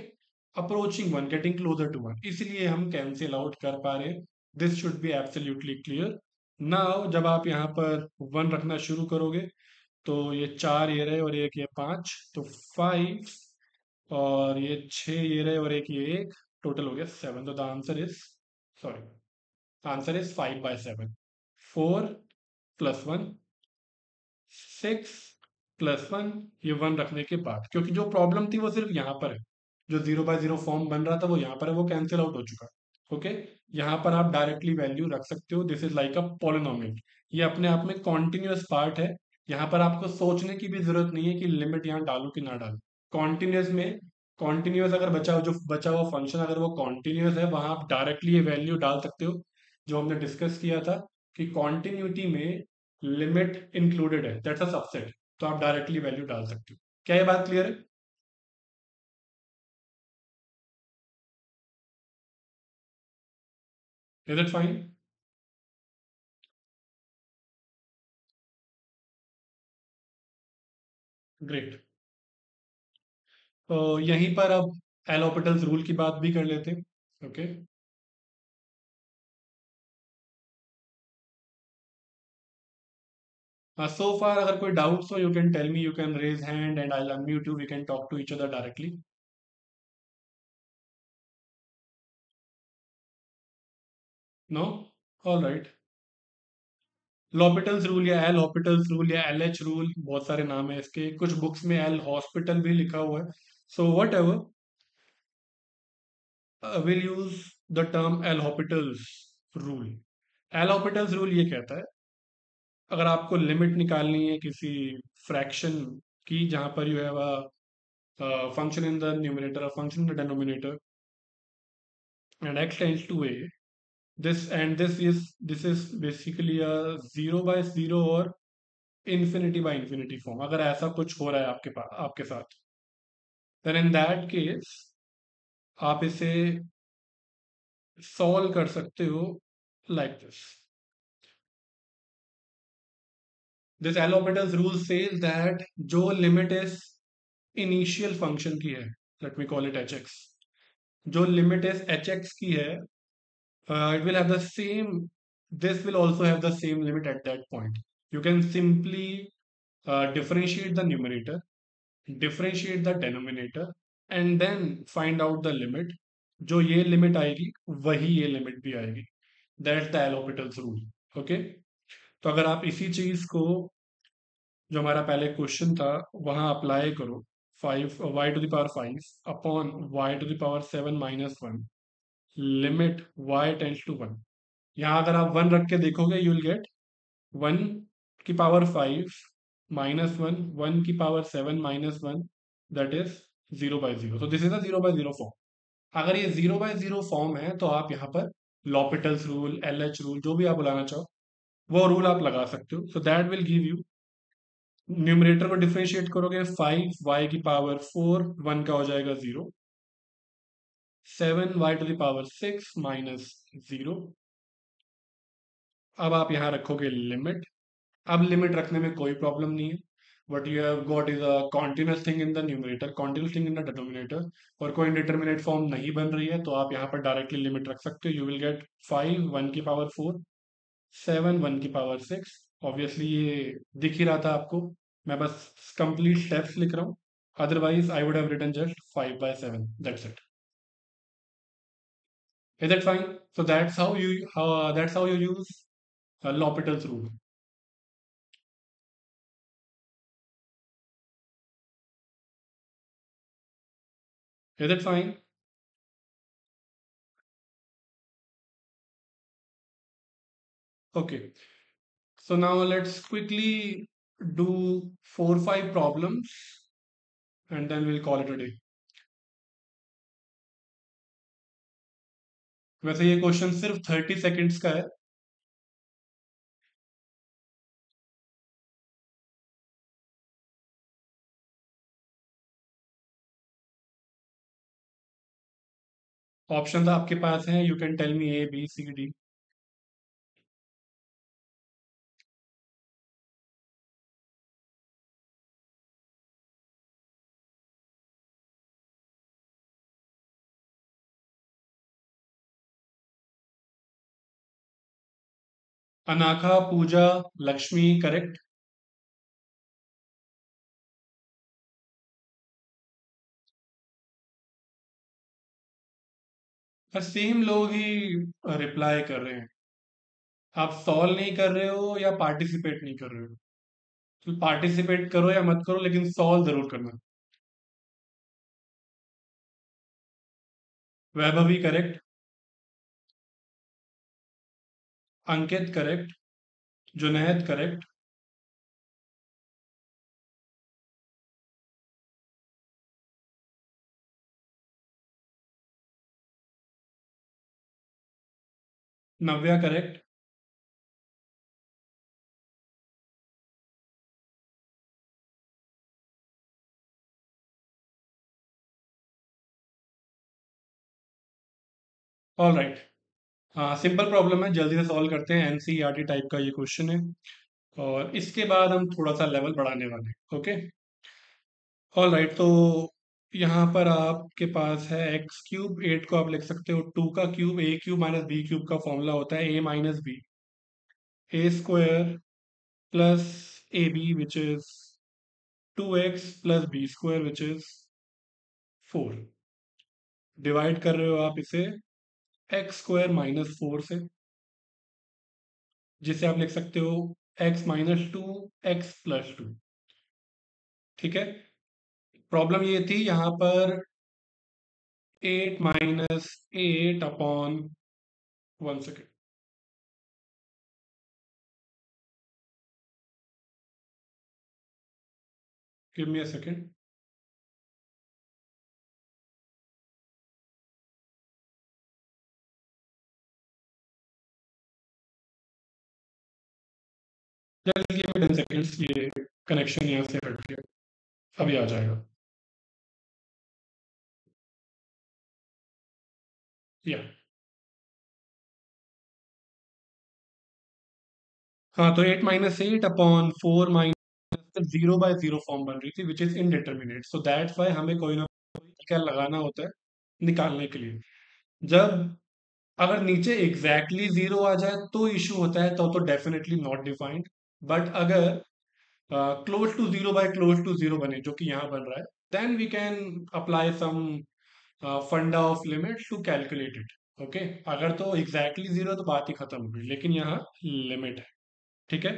approaching one, getting closer to one, इसलिए हम कैंसिल आउट कर पा रहे हैं। This should be absolutely clear. Now जब आप यहाँ पर वन रखना शुरू करोगे तो ये चार ये रहे और एक ये पांच, तो फाइव, और ये छह ये रहे और एक ये एक, टोटल हो गया सेवन। तो the answer is, sorry, answer is five by seven. Four plus one, six plus one, ये वन रखने के बाद, क्योंकि जो प्रॉब्लम थी वो सिर्फ यहाँ पर है, जो जीरो बाय जीरो फॉर्म बन रहा था वो यहाँ पर है, वो कैंसिल आउट हो चुका है। ओके, यहाँ पर आप डायरेक्टली वैल्यू रख सकते हो, this is like a polynomial. ये अपने आप में कॉन्टिन्यूअस पार्ट है, यहाँ पर आपको सोचने की भी जरूरत नहीं है कि लिमिट यहाँ डालू कि ना डालू। कॉन्टिन्यूअस में, कॉन्टिन्यूअस अगर बचा हुआ फंक्शन अगर वो कॉन्टिन्यूअस है, वहां आप डायरेक्टली ये वैल्यू डाल सकते हो, जो हमने डिस्कस किया था कि कॉन्टिन्यूटी में लिमिट इंक्लूडेड है, दैट्स अ सबसेट, तो आप डायरेक्टली वैल्यू डाल सकते हो। क्या ये बात क्लियर है? Is it fine? ग्रेट। तो यहीं पर अब एल हॉपिटल्स रूल की बात भी कर लेते हैं। ओके, सो फार अगर कोई डाउट्स हो, you can tell me, you can raise hand and I unmute you, we can talk to each other directly. No, all right. L'Hopital's rule या एल हॉपिटल्स रूल या एल एच रूल, बहुत सारे नाम है इसके, कुछ बुक्स में एल हॉस्पिटल भी लिखा हुआ है। So whatever, will use the term L'Hopital's rule. L'Hopital's rule ये कहता है, अगर आपको लिमिट निकालनी है किसी फ्रैक्शन की, जहां पर you have a function in the numerator, a function in the denominator, and x tends to a, this is basically a zero by zero और इन्फिनिटी बाय इन्फिनिटी फॉर्म, अगर ऐसा कुछ हो रहा है आपके पास आपके साथ, देन इन दैट केस आप इसे सॉल्व कर सकते हो like this. This L'Hopital's rule says that जो लिमिट इस इनिशियल फंक्शन की है, let me call it H X, जो लिमिट इस एच एक्स की है, it will have the same this will also have the same limit at that point. You can simply differentiate the numerator, differentiate the denominator, and then find out the limit. जो ये लिमिट आएगी वही ये लिमिट भी आएगी. That's the L'Hopital's rule. Okay. तो अगर आप इसी चीज को, जो हमारा पहले क्वेश्चन था, वहां अप्लाई करो, 5 y⁵ upon y⁵ 7 - 1 limit y tends to 1. यहाँ अगर आप 1 रख के देखोगे you will get 1⁵ -1 1⁵ 7 - 1, that is 0/0. तो दिस इज अ 0/0 फॉर्म. अगर ये 0/0 फॉर्म है तो आप यहाँ पर लॉपिटल्स रूल, LH रूल, जो भी आप बुलाना चाहो, वो रूल आप लगा सकते हो. So that will give you, numerator को डिफरेंशिएट करोगे, 5 y⁴ 1 का हो जाएगा 0, 7 y⁵ 6 - 0. अब आप यहाँ रखोगे लिमिट. अब लिमिट रखने में कोई प्रॉब्लम नहीं है. What you have got is a continuous thing in the numerator, continuous thing in the denominator, और कोई इंडिटरमिनेट फॉर्म नहीं बन रही है, तो आप यहाँ पर डायरेक्टली लिमिट रख सकते हो. You will gate 5 1⁴ 7 1⁴ 6. ऑब्वियसली ये दिख ही रहा था आपको, मैं बस कंप्लीट स्टेप्स लिख रहा हूँ. Otherwise I would have written just 5/7. That's it. Is it fine? So that's how you use L'Hopital's rule. Is it fine? Okay. So now let's quickly do 4 5 problems and then we'll call it a day. वैसे ये क्वेश्चन सिर्फ 30 सेकेंड्स का है. ऑप्शन आपके पास हैं, you can tell me A B C D. Anakha, Puja, Lakshmi, correct. Same लोग ही रिप्लाई कर रहे हैं. आप सॉल्व नहीं कर रहे हो या पार्टिसिपेट नहीं कर रहे हो. तो पार्टिसिपेट करो या मत करो, लेकिन सॉल्व जरूर करना. वैभवी करेक्ट. अंकित करेक्ट. जुनैद करेक्ट. नव्या करेक्ट. All right. हाँ, सिंपल प्रॉब्लम है, जल्दी से सॉल्व करते हैं. NCERT टाइप का ये क्वेश्चन है, और इसके बाद हम थोड़ा सा लेवल बढ़ाने वाले हैं. ओके. All right. तो यहाँ पर आपके पास है x³ 8 को आप लिख सकते हो 2 का क्यूब. A³ - B³ का फॉर्मूला होता है A - B, A² plus AB which is 2x plus B² which is 4. Divide कर रहे हो आप इसे x² - 4 से, जिसे आप लिख सकते हो x - 2 x+2. ठीक है. प्रॉब्लम ये थी यहाँ पर 8 - 8 upon 1 second. Give me a second. Just give me 10 seconds. ये कनेक्शन यहाँ से हट गया, अभी आ जाएगा. या हाँ, तो 8 - 8 अपॉन 4 - 0/0 फॉर्म बन रही थी which is indeterminate. So that's why हमें कोई ना कोई क्या लगाना होता है निकालने के लिए. जब अगर नीचे एग्जैक्टली जीरो आ जाए तो इशू होता है, तो डेफिनेटली नॉट डिफाइंड। बट अगर close to zero by close to zero बने, जो कि यहाँ बन रहा है, then we can apply some funda of limit to calculate it. Okay, अगर तो एग्जैक्टली जीरो तो बात ही खत्म हो गई, लेकिन यहाँ लिमिट है। ठीक है,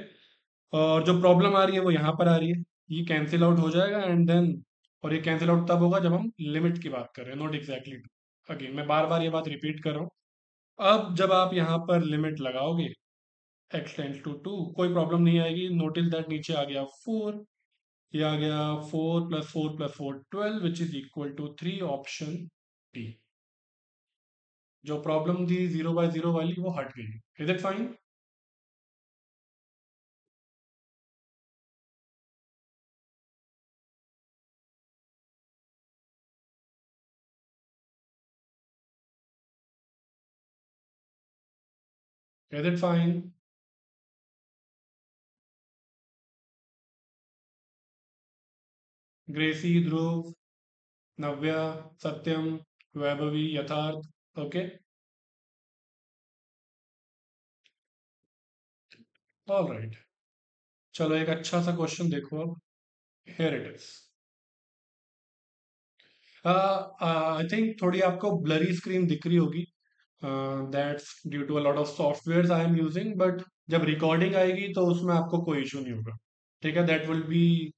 और जो प्रॉब्लम आ रही है वो यहाँ पर आ रही है। ये कैंसिल आउट हो जाएगा एंड देन, और ये कैंसिल आउट तब होगा जब हम लिमिट की बात कर रहे हैं, नॉट एग्जैक्टली टू। अगेन मैं बार बार ये बात रिपीट कर रहा हूँ। अब जब आप यहाँ पर लिमिट लगाओगे x टेंड्स टू टू, कोई प्रॉब्लम नहीं आएगी। नोटिस दैट नीचे आ गया 4, ये आ गया 4 + 4 + 4 12 which is equal to 3, option D. जो प्रॉब्लम थी जीरो बाय जीरो वाली वो हट गई। Is it fine? Is it fine? Gracy, Dhruv, Navya, Satyam, Vaibhavi, Yatharth. Okay, all right. चलो एक अच्छा सा क्वेश्चन देखो अब। Here it is. I think थोड़ी आपको ब्लरी स्क्रीन दिख रही होगी। That's due to a lot of software I am using, but जब रिकॉर्डिंग आएगी तो उसमें आपको कोई इशू नहीं होगा। ठीक है, that will be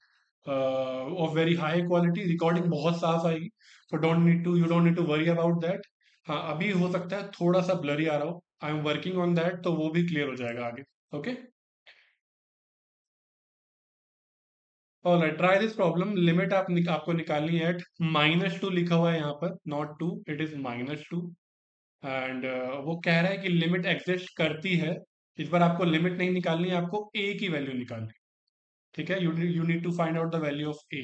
of very high quality, recording बहुत साफ आएगी। So you don't need to worry about that. हाँ, अभी हो सकता है थोड़ा सा ब्लरी आ रहा हो, I am working on that, तो वो भी क्लियर हो जाएगा आगे। Okay, alright, try this problem. Limit आपको निकालनी है एट -2 लिखा हुआ है यहाँ पर, not two, it is -2। And वो कह रहा है कि लिमिट एग्जिस्ट करती है। इस बार आपको लिमिट नहीं निकालनी है, आपको ए की वैल्यू निकालनी है। ठीक है, you need to find out the value of A.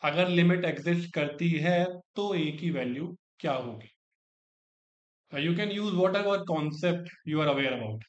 अगर लिमिट एग्जिस्ट करती है तो ए की वैल्यू क्या होगी? You can use whatever concept you are aware about.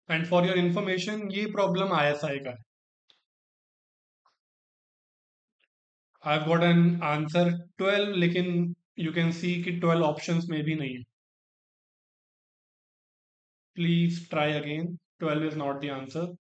And for your information, ये प्रॉब्लम आईएसआई का है। I have got an answer 12, लेकिन यू कैन सी कि 12 ऑप्शंस में भी नहीं है। Please try again, 12 is not the answer.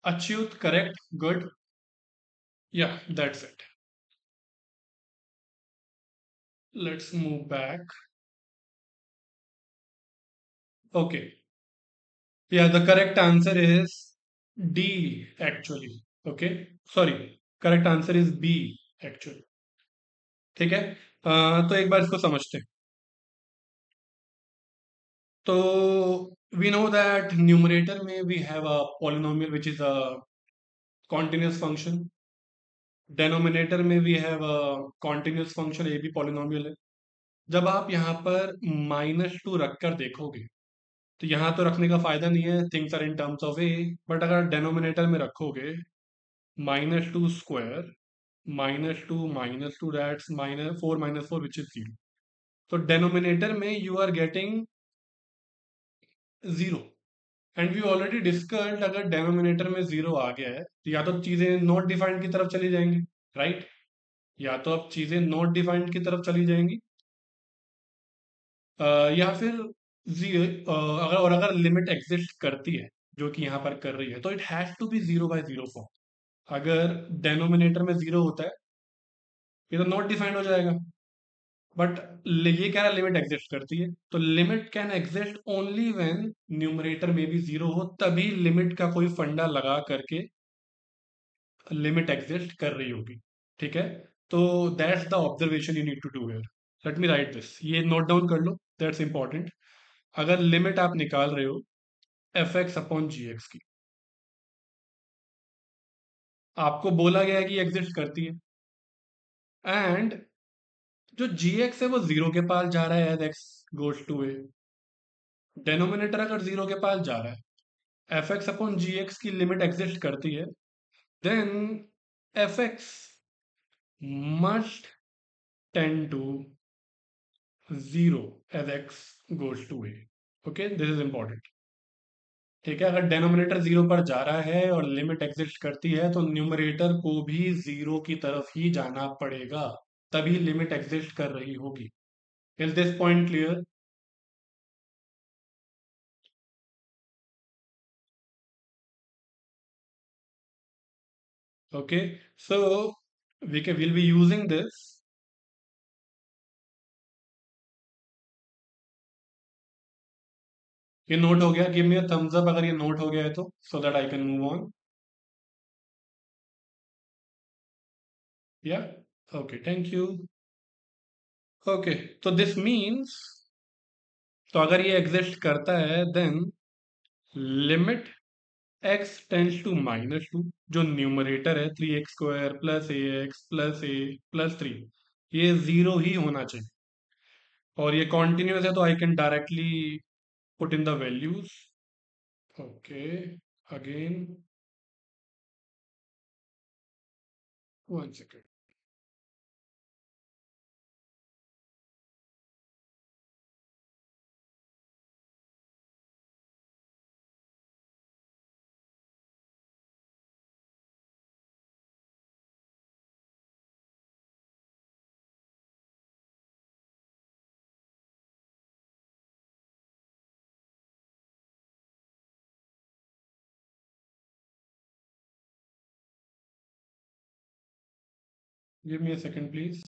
Achyut, correct, good. Yeah, that's it. Let's move back. Okay, yeah the correct answer is D actually. Okay, sorry, correct answer is B actually. ठीक है, तो एक बार इसको समझते हैं। तो वी नो दैट न्यूमरेटर में we have a polynomial which is a continuous function. Denominator में we have a continuous function, ये भी पॉलिनोमियल है। जब आप यहाँ पर -2 रखकर देखोगे, तो यहाँ तो रखने का फायदा नहीं है, things are in terms of a. But अगर डेनोमिनेटर में रखोगे -2 स्क्वायर, -2 दैट्स -4 विच इज 0। तो डेनोमिनेटर में you are getting 0। And we already discussed, अगर डेनोमिनेटर में 0 आ गया है तो या तो चीजें नॉट डिफाइंड की तरफ चली जाएंगी, राइट? या तो अब चीजें नॉट डिफाइंड की तरफ चली जाएंगी, या फिर अगर लिमिट एग्जिस्ट करती है, जो कि यहाँ पर कर रही है, तो it has to be 0/0 form. अगर डेनोमिनेटर में 0 होता है, ये तो नॉट डिफाइंड हो जाएगा। बट ये कह रहा है लिमिट एग्जिस्ट करती है, तो limit can exist only when numerator में भी 0 हो, तभी लिमिट का कोई फंडा लगा करके लिमिट एग्जिस्ट कर रही होगी। ठीक है, तो that's the observation you need to do here. Let me write this, ये नोट डाउन कर लो, दैट्स इंपॉर्टेंट। अगर लिमिट आप निकाल रहे हो f x upon g x की, आपको बोला गया है कि एग्जिस्ट करती है, एंड जो जी एक्स है वो जीरो के पास जा रहा है as x goes to a, denominator अगर जीरो के पास जा रहा है, f x upon g x की लिमिट एग्जिस्ट करती है, then f x must tend to zero as x goes to a. Okay, this is important. ठीक है, अगर डेनोमिनेटर जीरो पर जा रहा है और लिमिट एग्जिस्ट करती है तो न्यूमरेटर को भी जीरो की तरफ ही जाना पड़ेगा, तभी लिमिट एग्जिस्ट कर रही होगी। Is this point clear? Okay, so we can will be using this. ये नोट हो गया? Give me a thumbs up अगर ये नोट हो गया है तो, so that I can move on. Yeah, okay, thank you. Okay, तो दिस मीन्स, तो अगर ये एग्जिस्ट करता है then limit x tends to -2, जो न्यूमरेटर है 3x² plus a x plus a plus 3, ये जीरो ही होना चाहिए। और ये कॉन्टिन्यूस है तो I can directly put in the values. Okay, again, 1 second. Give me a second please.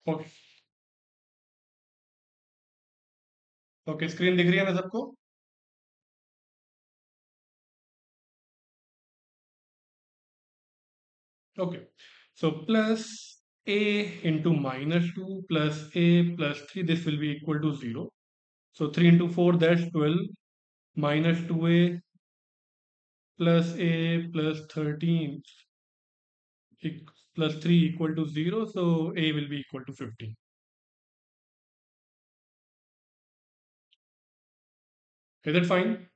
Okay, okay, screen दिख रही है ना सबको? Okay, so plus a into -2 plus a plus 3, this will be equal to 0. So 3 into 4, that's 12, minus 2a plus a plus 13 plus 3 equal to 0. So a will be equal to 15. Is it fine?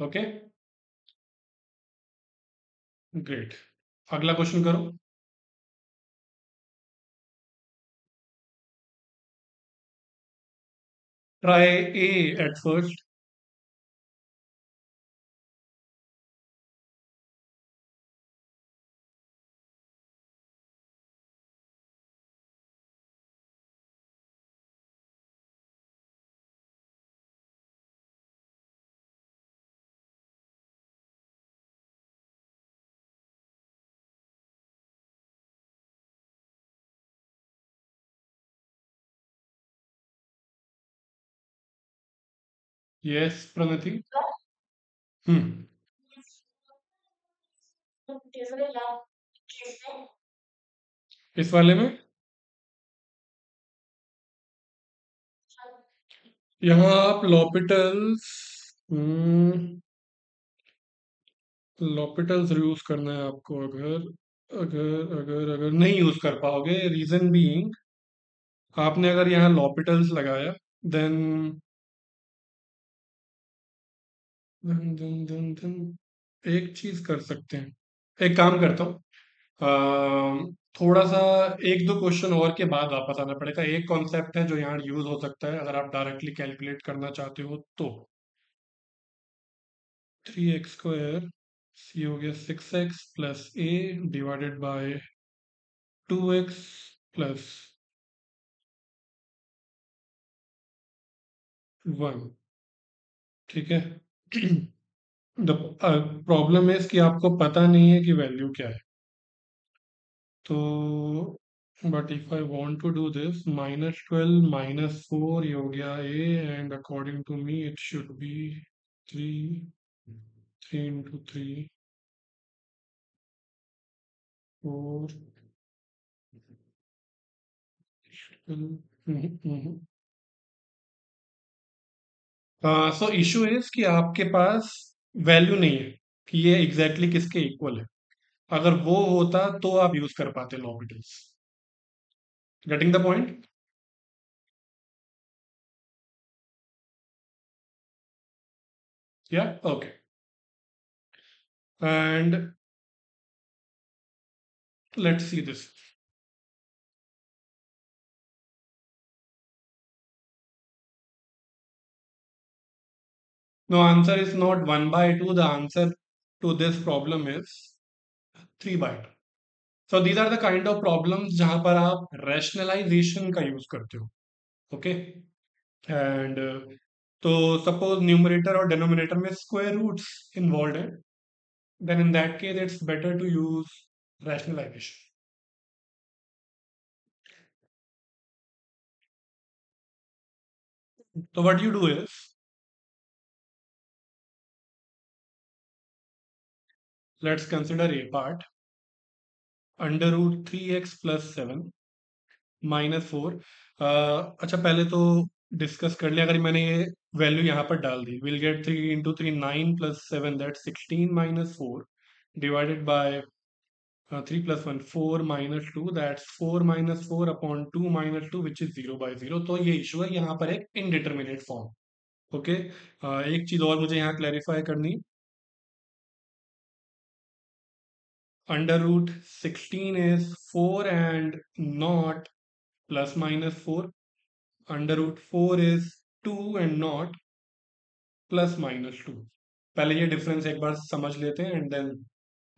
Okay, great. अगला क्वेश्चन करो। Try a at first. Yes, Pranati. हम्म, इस वाले में यहाँ आप लॉपिटल्स, लॉपिटल्स यूज करना है आपको। अगर अगर अगर अगर नहीं यूज कर पाओगे, रीजन बीइंग, आपने अगर यहाँ लॉपिटल्स लगाया, देन देन एक चीज कर सकते हैं, एक काम करता हूँ, थोड़ा सा एक दो क्वेश्चन और के बाद वापस आना पड़ेगा। एक कॉन्सेप्ट है जो यहाँ यूज हो सकता है अगर आप डायरेक्टली कैलकुलेट करना चाहते हो तो 3x² सी हो गया 6x plus A divided by 2x plus 1। ठीक है। द प्रॉब्लम है कि आपको पता नहीं है कि वैल्यू क्या है। तो but if I want to do this -12 -4 ये हो गया a and according to me it should be 3 3 into 3 4 so issue is कि आपके पास वैल्यू नहीं है कि ये एग्जैक्टली किसके इक्वल है। अगर वो होता तो आप यूज कर पाते L'Hopital's. Getting the point? Yeah okay. And let's see this. No, answer is not 1/2. The answer to this problem is 3/2. So these are the kind of problems जहां पर आप rationalization का यूज करते हो। ओके। एंड तो सपोज न्यूमरेटर और डिनोमिनेटर में स्क्वायर रूट्स इन्वॉल्व है, then in that case it's better to use rationalization. So what you do is, let's consider a part √3x+7 -4। अच्छा पहले तो डिस्कस कर लिया। अगर मैंने ये वैल्यू यहाँ पर डाल दी, will get 3 × 3 9 + 7 that 16 -4 divided by 3 + 1 4 -2 that's 4 -4 upon 2 -2 which is 0/0। तो ये इशू है यहाँ पर एक इनडिटर्मिनेट फॉर्म। ओके। एक चीज और मुझे यहाँ क्लैरिफाई करनी। √16 is 4 and not ±4. √4 is 2 and not ±2। पहले ये डिफरेंस एक बार समझ लेते हैं and then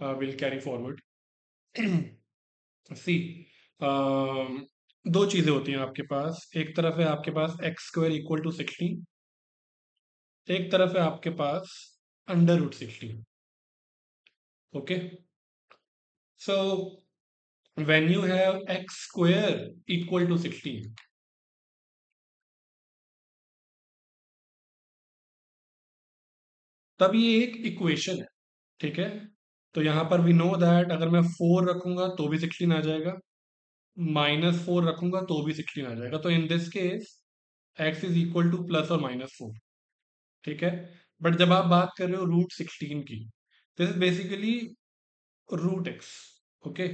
will carry forward. See, दो चीजें होती हैं आपके पास। एक तरफ है आपके पास x² = 16, एक तरफ है आपके पास √16। Okay. So when you have x² = 16, तब ये एक इक्वेशन है। ठीक है। तो यहां पर वी नो दैट अगर मैं 4 रखूंगा तो भी 16 आ जाएगा, -4 रखूंगा तो भी 16 आ जाएगा। तो in this case x is equal to +or -4। ठीक है। बट जब आप बात कर रहे हो √16 की, this is basically √x। Okay.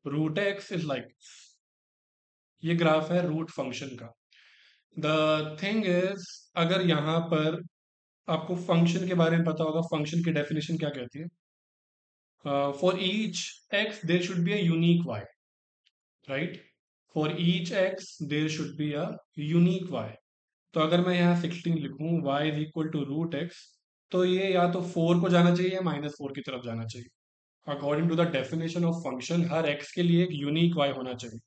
√x is like, ये ग्राफ है रूट फंक्शन का। द थिंग इज, अगर यहां पर आपको फंक्शन के बारे में पता होगा, फंक्शन की डेफिनेशन क्या कहती है? For each x there should be a unique y, right? For each x there should be a unique y। तो अगर मैं यहाँ 16 लिखूं y is equal to √x, तो ये या तो 4 को जाना चाहिए या -4 की तरफ जाना चाहिए। According to the definition of function हर x के लिए एक यूनिक y होना चाहिए।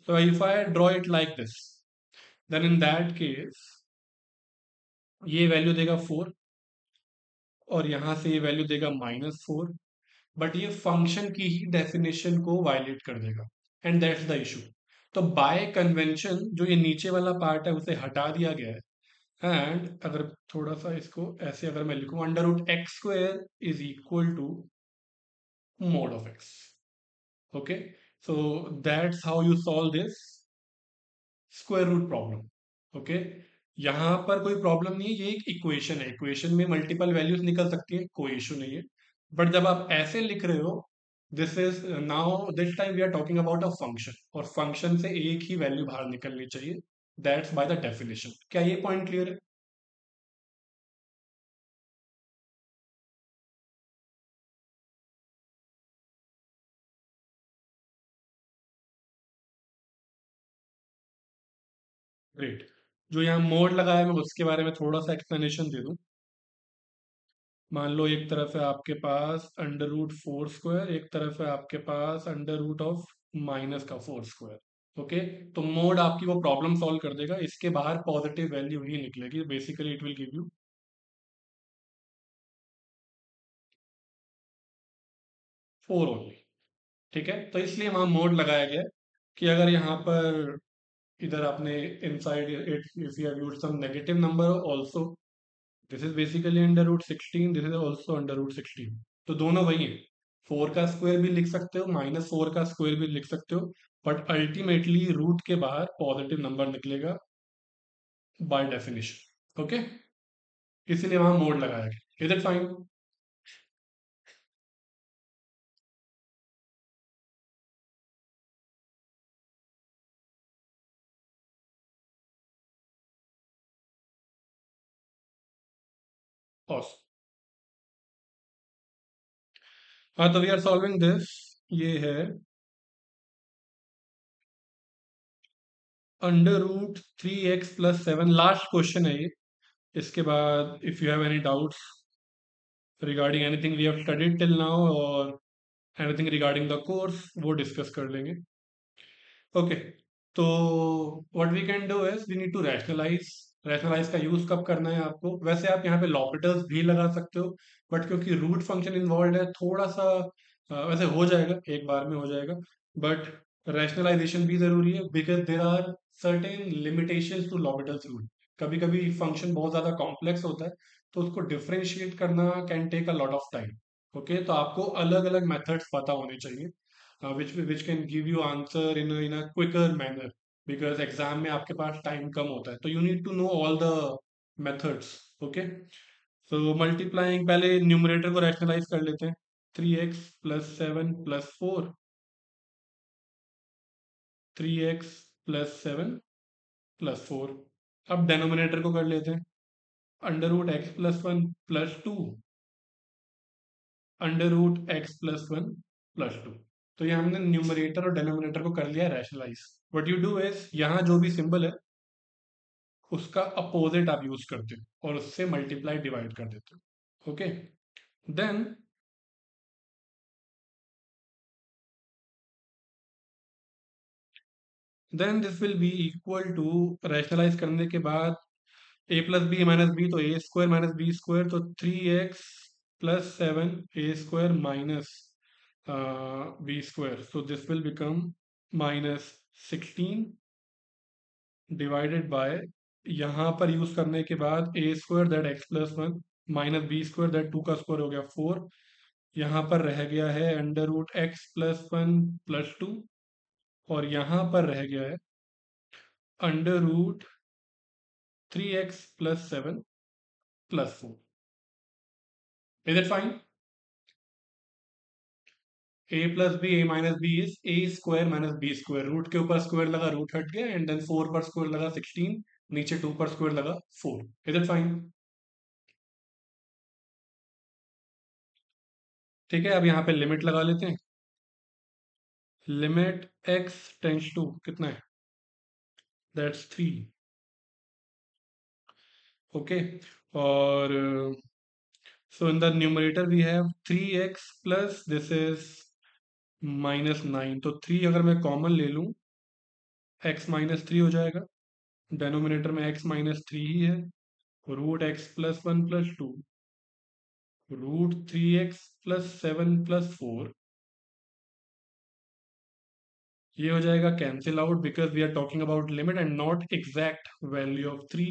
So if I draw it like this, then in that case ये वैल्यू देगा 4 और यहां से ये वैल्यू देगा -4। बट ये फंक्शन की ही डेफिनेशन को वायलेट कर देगा एंड दैट्स द इशू। तो बाय कन्वेंशन जो ये नीचे वाला पार्ट है उसे हटा दिया गया है। एंड अगर थोड़ा सा इसको ऐसे अगर मैं लिखूं, √x² is equal to mod of x। Okay. So that's how you solve this square root problem. Okay. यहां पर कोई प्रॉब्लम नहीं है, ये एक इक्वेशन है। इक्वेशन में मल्टीपल वैल्यूज निकल सकती है, कोई इशू नहीं है। बट जब आप ऐसे लिख रहे हो, this is now this time we are talking about a function, और फंक्शन से एक ही वैल्यू बाहर निकलनी चाहिए। That's by the definition. क्या ये पॉइंट क्लियर है? ग्रेट। जो यहाँ मोड लगा है मैं उसके बारे में थोड़ा सा एक्सप्लेनेशन दे दूं। मान लो एक तरफ है आपके पास अंडर रूट फोर स्क्वायर, एक तरफ है आपके पास अंडर रूट ऑफ माइनस का फोर स्क्वायर। ओके, तो मोड आपकी वो प्रॉब्लम सॉल्व कर देगा, इसके बाहर पॉजिटिव वैल्यू ही निकलेगी, basically it will give you four only. ठीक है, तो इसलिए वहां मोड लगाया गया है कि अगर यहाँ पर इधर आपने inside it if you have used some negative number also, this is basically under root 16, this is also under root 16, तो दोनों वही है। फोर का स्क्वायर भी लिख सकते हो, माइनस फोर का स्क्वायर भी लिख सकते हो, बट अल्टीमेटली रूट के बाहर पॉजिटिव नंबर निकलेगा बाय डेफिनेशन। ओके, इसीलिए वहां मोड लगाया गया। Is it fine? ऑस हाँ, तो वी आर सॉल्विंग दिस। ये है under root three x plus seven, last question है ये। इसके बाद if you have any doubts regarding anything we have studied till now और एनीथिंग रिगार्डिंग द कोर्स, वो डिस्कस कर लेंगे। ओके, तो what we can do is we need to rationalize. Rationalize का यूज कब करना है आपको? वैसे आप यहाँ पे लॉपिटल्स भी लगा सकते हो, बट क्योंकि रूट फंक्शन इन्वॉल्व है थोड़ा सा वैसे हो जाएगा, एक बार में हो जाएगा, बट रैशनलाइजेशन भी जरूरी है because there are certain limitations to L'Hopital's rule. कभी कभी फंक्शन बहुत ज्यादा कॉम्प्लेक्स होता है, तो उसको डिफरेंशिएट करना can take a lot of time. Okay, तो आपको अलग अलग मेथड्स पता होने चाहिए which can give you answer in a quicker manner, because exam में आपके पास टाइम कम होता है, तो you need to know all the methods. Okay, so multiplying, पहले न्यूमरेटर को रैशनलाइज कर लेते हैं। Three x plus seven plus four, three x plus seven plus four. अब डेनोमिनेटर को कर लेते हैं। Under root x plus one plus two, under root x plus one plus two. तो ये हमने न्यूमरेटर और डेनोमिनेटर को कर लिया rationalize. What you do is यहाँ जो भी सिंबल है उसका अपोजिट आप यूज करते हो और उससे मल्टीप्लाई डिवाइड कर देते हो। Okay, then this will be equal to, rationalize करने के बाद A plus B minus B, तो A square minus B square, तो three x plus seven A square minus B square, so this will become minus sixteen divided by, यहाँ पर यूज करने के बाद A square that X plus one minus B square that two का स्क्वायर हो गया फोर, यहाँ पर रह गया है under root x plus one plus two, और यहाँ पर रह गया है under root three x plus seven plus four. Is it fine? A plus b a minus b is a square minus B square, root के ऊपर स्क्वायर लगा रूट हट गया, एंड देन फोर पर स्क्वायर लगा सिक्सटीन, नीचे टू पर स्क्वायर लगा फोर। Is it fine? ठीक है, अब यहाँ पे लिमिट लगा लेते हैं। लिमिट एक्स टेंस टू कितना है? That's three. ओके, और so in the numerator we have 3x plus this is minus nine, तो थ्री अगर मैं कॉमन ले लूं x माइनस थ्री हो जाएगा, डेनोमिनेटर में x माइनस थ्री ही है, root x plus one plus two, root three x plus seven plus four, ये हो जाएगा cancel out because we are talking about limit and not exact value of three.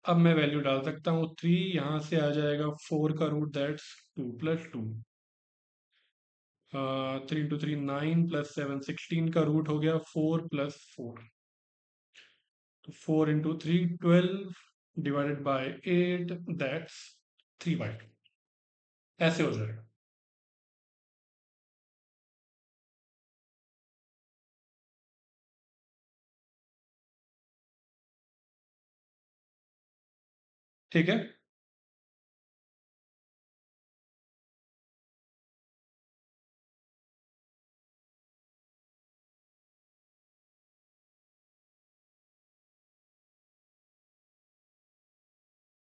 अब मैं वैल्यू डाल सकता हूँ, थ्री यहाँ से आ जाएगा फोर का root that's two plus two, three into three nine plus seven sixteen का रूट हो गया फोर प्लस फोर, तो four into three twelve divided by eight that's three by two, ऐसे हो जाएगा। ठीक है,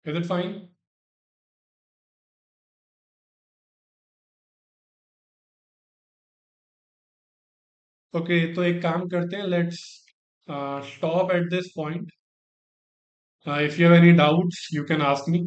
इज इट फाइन? ओके, तो एक काम करते हैं, let's stop at this point. If you have any doubts you can ask me.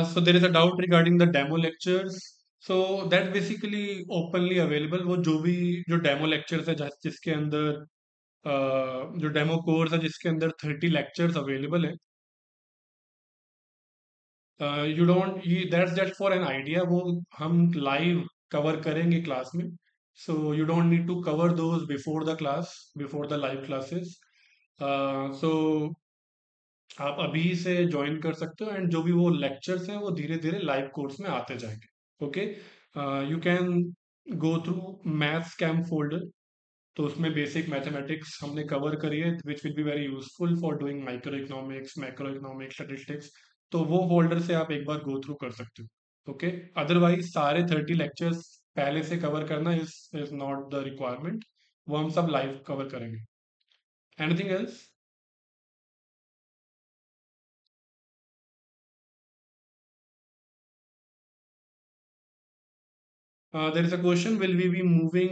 So there is a doubt regarding the demo lectures. So that basically openly available. वो जो भी जो डेमो लेक्चर्स है जिसके अंदर जो डेमो कोर्स है जिसके अंदर 30 लेक्चर्स अवेलेबल है. यू डोंट, ये that's just for an idea. वो हम लाइव कवर करेंगे क्लास में. So you don't need to cover those before the class, before the live classes. So आप अभी से ज्वाइन कर सकते हो, एंड जो भी वो लेक्चर्स हैं वो धीरे धीरे लाइव कोर्स में आते जाएंगे. Okay, you can go through maths camp folder. तो उसमें बेसिक मैथमेटिक्स हमने कवर करी है, which will be very useful for doing micro economics, macro economics, statistics. तो वो फोल्डर से आप एक बार गो थ्रू कर सकते हो. ओके, अदरवाइज सारे 30 लेक्चर्स पहले से कवर करना is is not the requirement. वो हम सब लाइव कवर करेंगे. Anything else? There is a question, will we be moving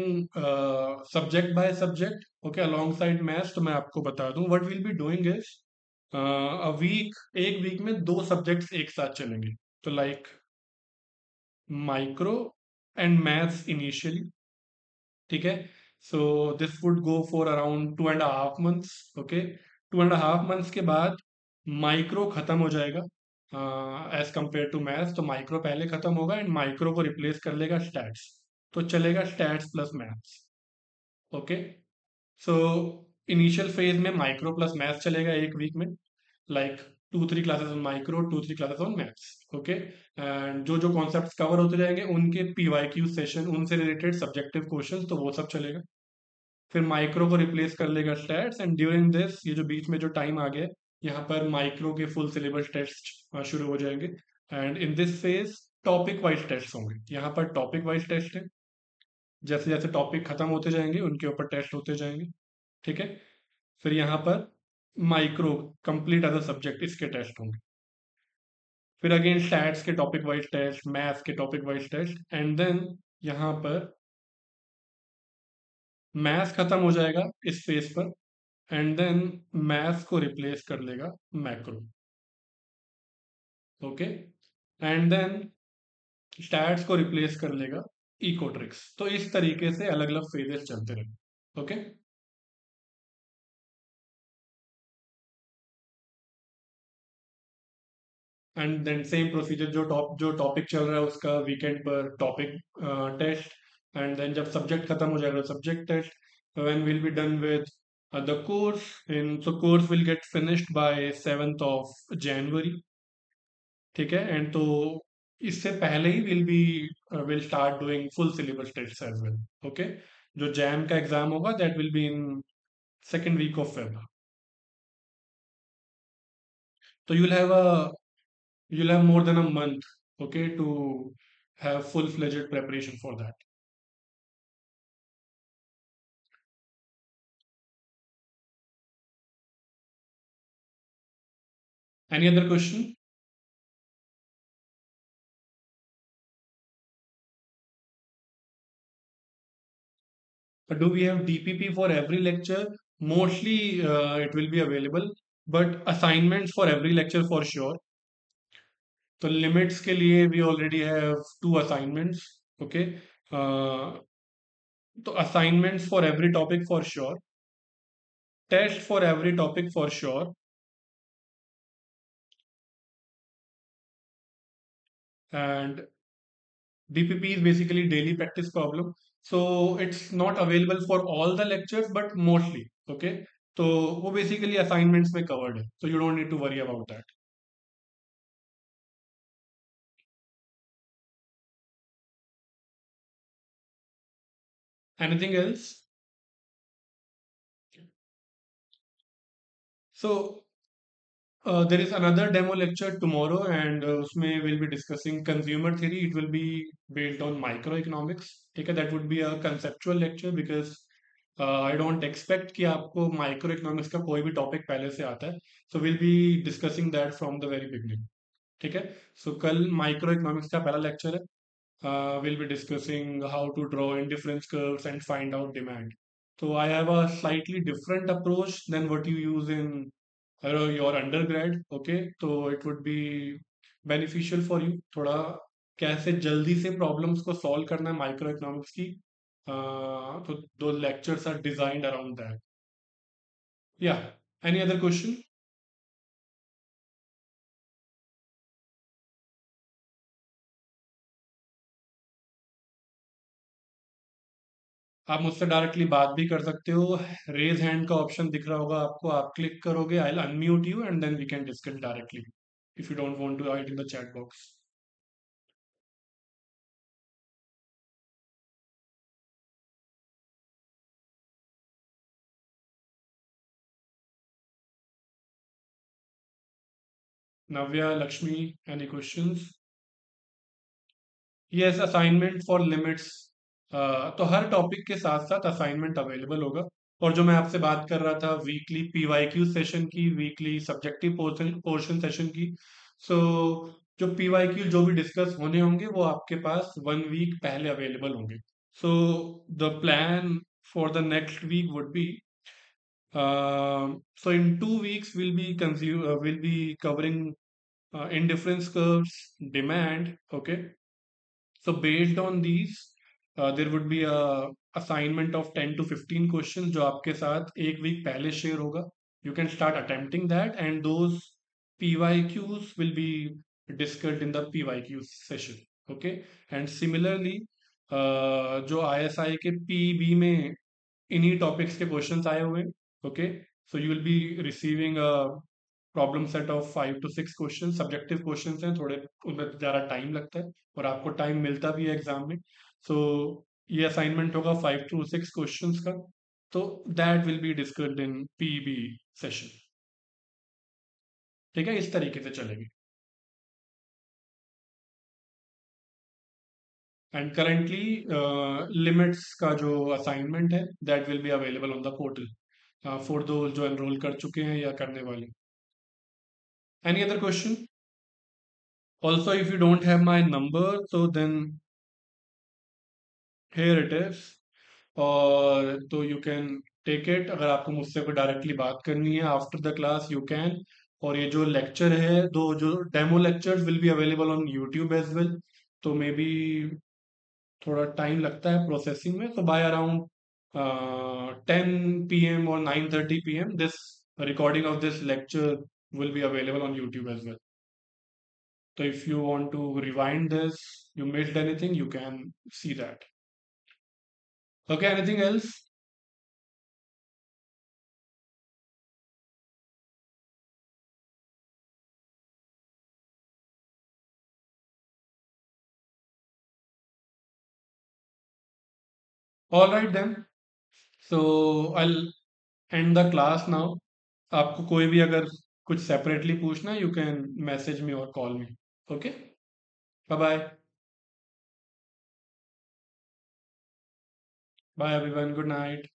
subject by subject? Okay, alongside maths. तो मैं आपको बता दूं, what we'll be doing is a week, एक वीक में दो सब्जेक्ट्स एक साथ चलेंगे. तो like micro and maths initially. ठीक है. So this would go for around 2.5 months. Okay, 2.5 months के बाद माइक्रो खत्म हो जाएगा एज कंपेयर टू मैथ्स. तो माइक्रो पहले खत्म होगा एंड माइक्रो को रिप्लेस कर लेगा स्टैट्स. तो चलेगा stats plus maths. Okay, so initial phase में माइक्रो प्लस मैथ्स चलेगा एक वीक में. Like 2-3 classes on micro, 2-3 classes on maths. Okay, and जो जो कॉन्सेप्ट्स कवर होते जाएंगे उनके पीवाईक्यू सेशन, उनसे रिलेटेड सब्जेक्टिव क्वेश्चंस, तो वो सब चलेगा. फिर माइक्रो को रिप्लेस कर लेगा स्टैट्स, एंड ड्यूरिंग दिस, ये जो बीच में जो टाइम आ गया, यहाँ पर माइक्रो के फुल सिलेबस टेस्ट शुरू हो जाएंगे. And in this phase topic wise test होंगे. यहाँ पर टॉपिक वाइज टेस्ट है. जैसे जैसे टॉपिक खत्म होते जाएंगे उनके ऊपर टेस्ट होते जाएंगे. ठीक है. फिर यहाँ पर micro complete as a subject इसके टेस्ट होंगे. फिर अगेन स्टैट्स के टॉपिक वाइज टेस्ट, मैथ्स के topic wise test, and then यहाँ पर मैथ्स खत्म हो जाएगा इस फेज पर. एंड देन मैथ्स को रिप्लेस कर लेगा macro. Okay, and then stats को रिप्लेस कर लेगा इकोट्रिक्स. तो इस तरीके से अलग अलग फेजेस चलते रहेंगे. Okay, and then same procedure, जो टॉपिक चल रहा है उसका वीकेंड पर टॉपिक टेस्ट. एंड देन जब सब्जेक्ट खत्म हो जाएगा subject test. When will be done with the course, in so course will get finished by 7th of January. ठीक है, एंड तो इससे पहले ही will start doing full syllabus test as well. Okay, जो जैम का एग्जाम होगा that will be in second week of Feb. तो you'll have more than a month, okay, to have full-fledged preparation for that. Any other question? Do we have DPP for every lecture? Mostly it will be available, but assignments for every lecture for sure. तो लिमिट्स के लिए we already have 2 assignments. Okay, uh, तो assignments for every topic for sure, test for every topic for sure, and DPP is basically daily practice problem. So it's not available for all the lectures, but mostly. Okay. तो वो basically assignments में covered है. So you don't need to worry about that. Anything else? So There is another demo lecture tomorrow, and उसमें we'll be discussing consumer theory. It will be based on microeconomics. ठीक है, that would be a conceptual lecture because I don't expect कि आपको microeconomics का कोई भी topic पहले से आता है. So we'll be discussing that from the very beginning. ठीक है. So कल microeconomics का पहला lecture है. We'll be discussing how to draw indifference curves and find out demand. So I have a slightly different approach than what you use in your undergrad. Okay, so it would be beneficial for you. थोड़ा कैसे जल्दी से problems को solve करना है microeconomics की. तो those lectures are designed around that. Yeah. Any other question? आप मुझसे डायरेक्टली बात भी कर सकते हो. रेज हैंड का ऑप्शन दिख रहा होगा आपको. आप क्लिक करोगे, I will unmute you and then we can discuss directly if you don't want to write in the chat box. Navya, Lakshmi, any questions? Yes, assignment for limits. तो हर टॉपिक के साथ साथ असाइनमेंट अवेलेबल होगा. और जो मैं आपसे बात कर रहा था वीकली पीवाईक्यू सेशन की, weekly subjective portion portion session की. सो जो पीवाईक्यू जो भी डिस्कस होने होंगे वो आपके पास 1 वीक पहले अवेलेबल होंगे. So the plan for the next week would be, so in 2 weeks we'll be covering indifference curves, demand. Okay, so based on these, there would be a assignment of 10 to 15 questions जो आपके साथ एक वीक पहले शेयर होगा. You can start attempting that, and those PYQs will be discussed in the PYQ session. Okay, and similarly, जो ISI के PB में इन्हीं टॉपिक्स के क्वेश्चंस आए हुए हैं. Okay, so you will be receiving a problem set of 5 to 6 question. Subjective questions हैं, थोड़े उनमें ज़्यादा टाइम लगता है और आपको टाइम मिलता भी है एग्जाम में. सो ये असाइनमेंट होगा 5 to 6 क्वेश्चंस का. तो that will be discussed in PB session. ठीक है, इस तरीके से चलेगी. एंड करेंटली लिमिट्स का जो असाइनमेंट है that will be available on the portal for दो जो एनरोल कर चुके हैं या करने वाले. Any other question? Also, if you don't have my number, so then here it is. और तो यू कैन टेक इट. अगर आपको मुझसे कोई डायरेक्टली बात करनी है after the class you can. और ये जो लेक्चर है, दो जो demo lectures will be available on YouTube as well. तो मे बी थोड़ा टाइम लगता है प्रोसेसिंग में. तो by around 10 p.m. or 9:30 p.m. this recording of this lecture will be available on YouTube as well. So if you want to rewind this, you missed anything, you can see that. Okay, anything else? All right then. So I'll end the class now. आपको कोई भी अगर कुछ सेपरेटली पूछना है, you can message me or call me. Okay? Bye bye. Bye everyone. Good night.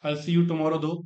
I'll see you tomorrow though.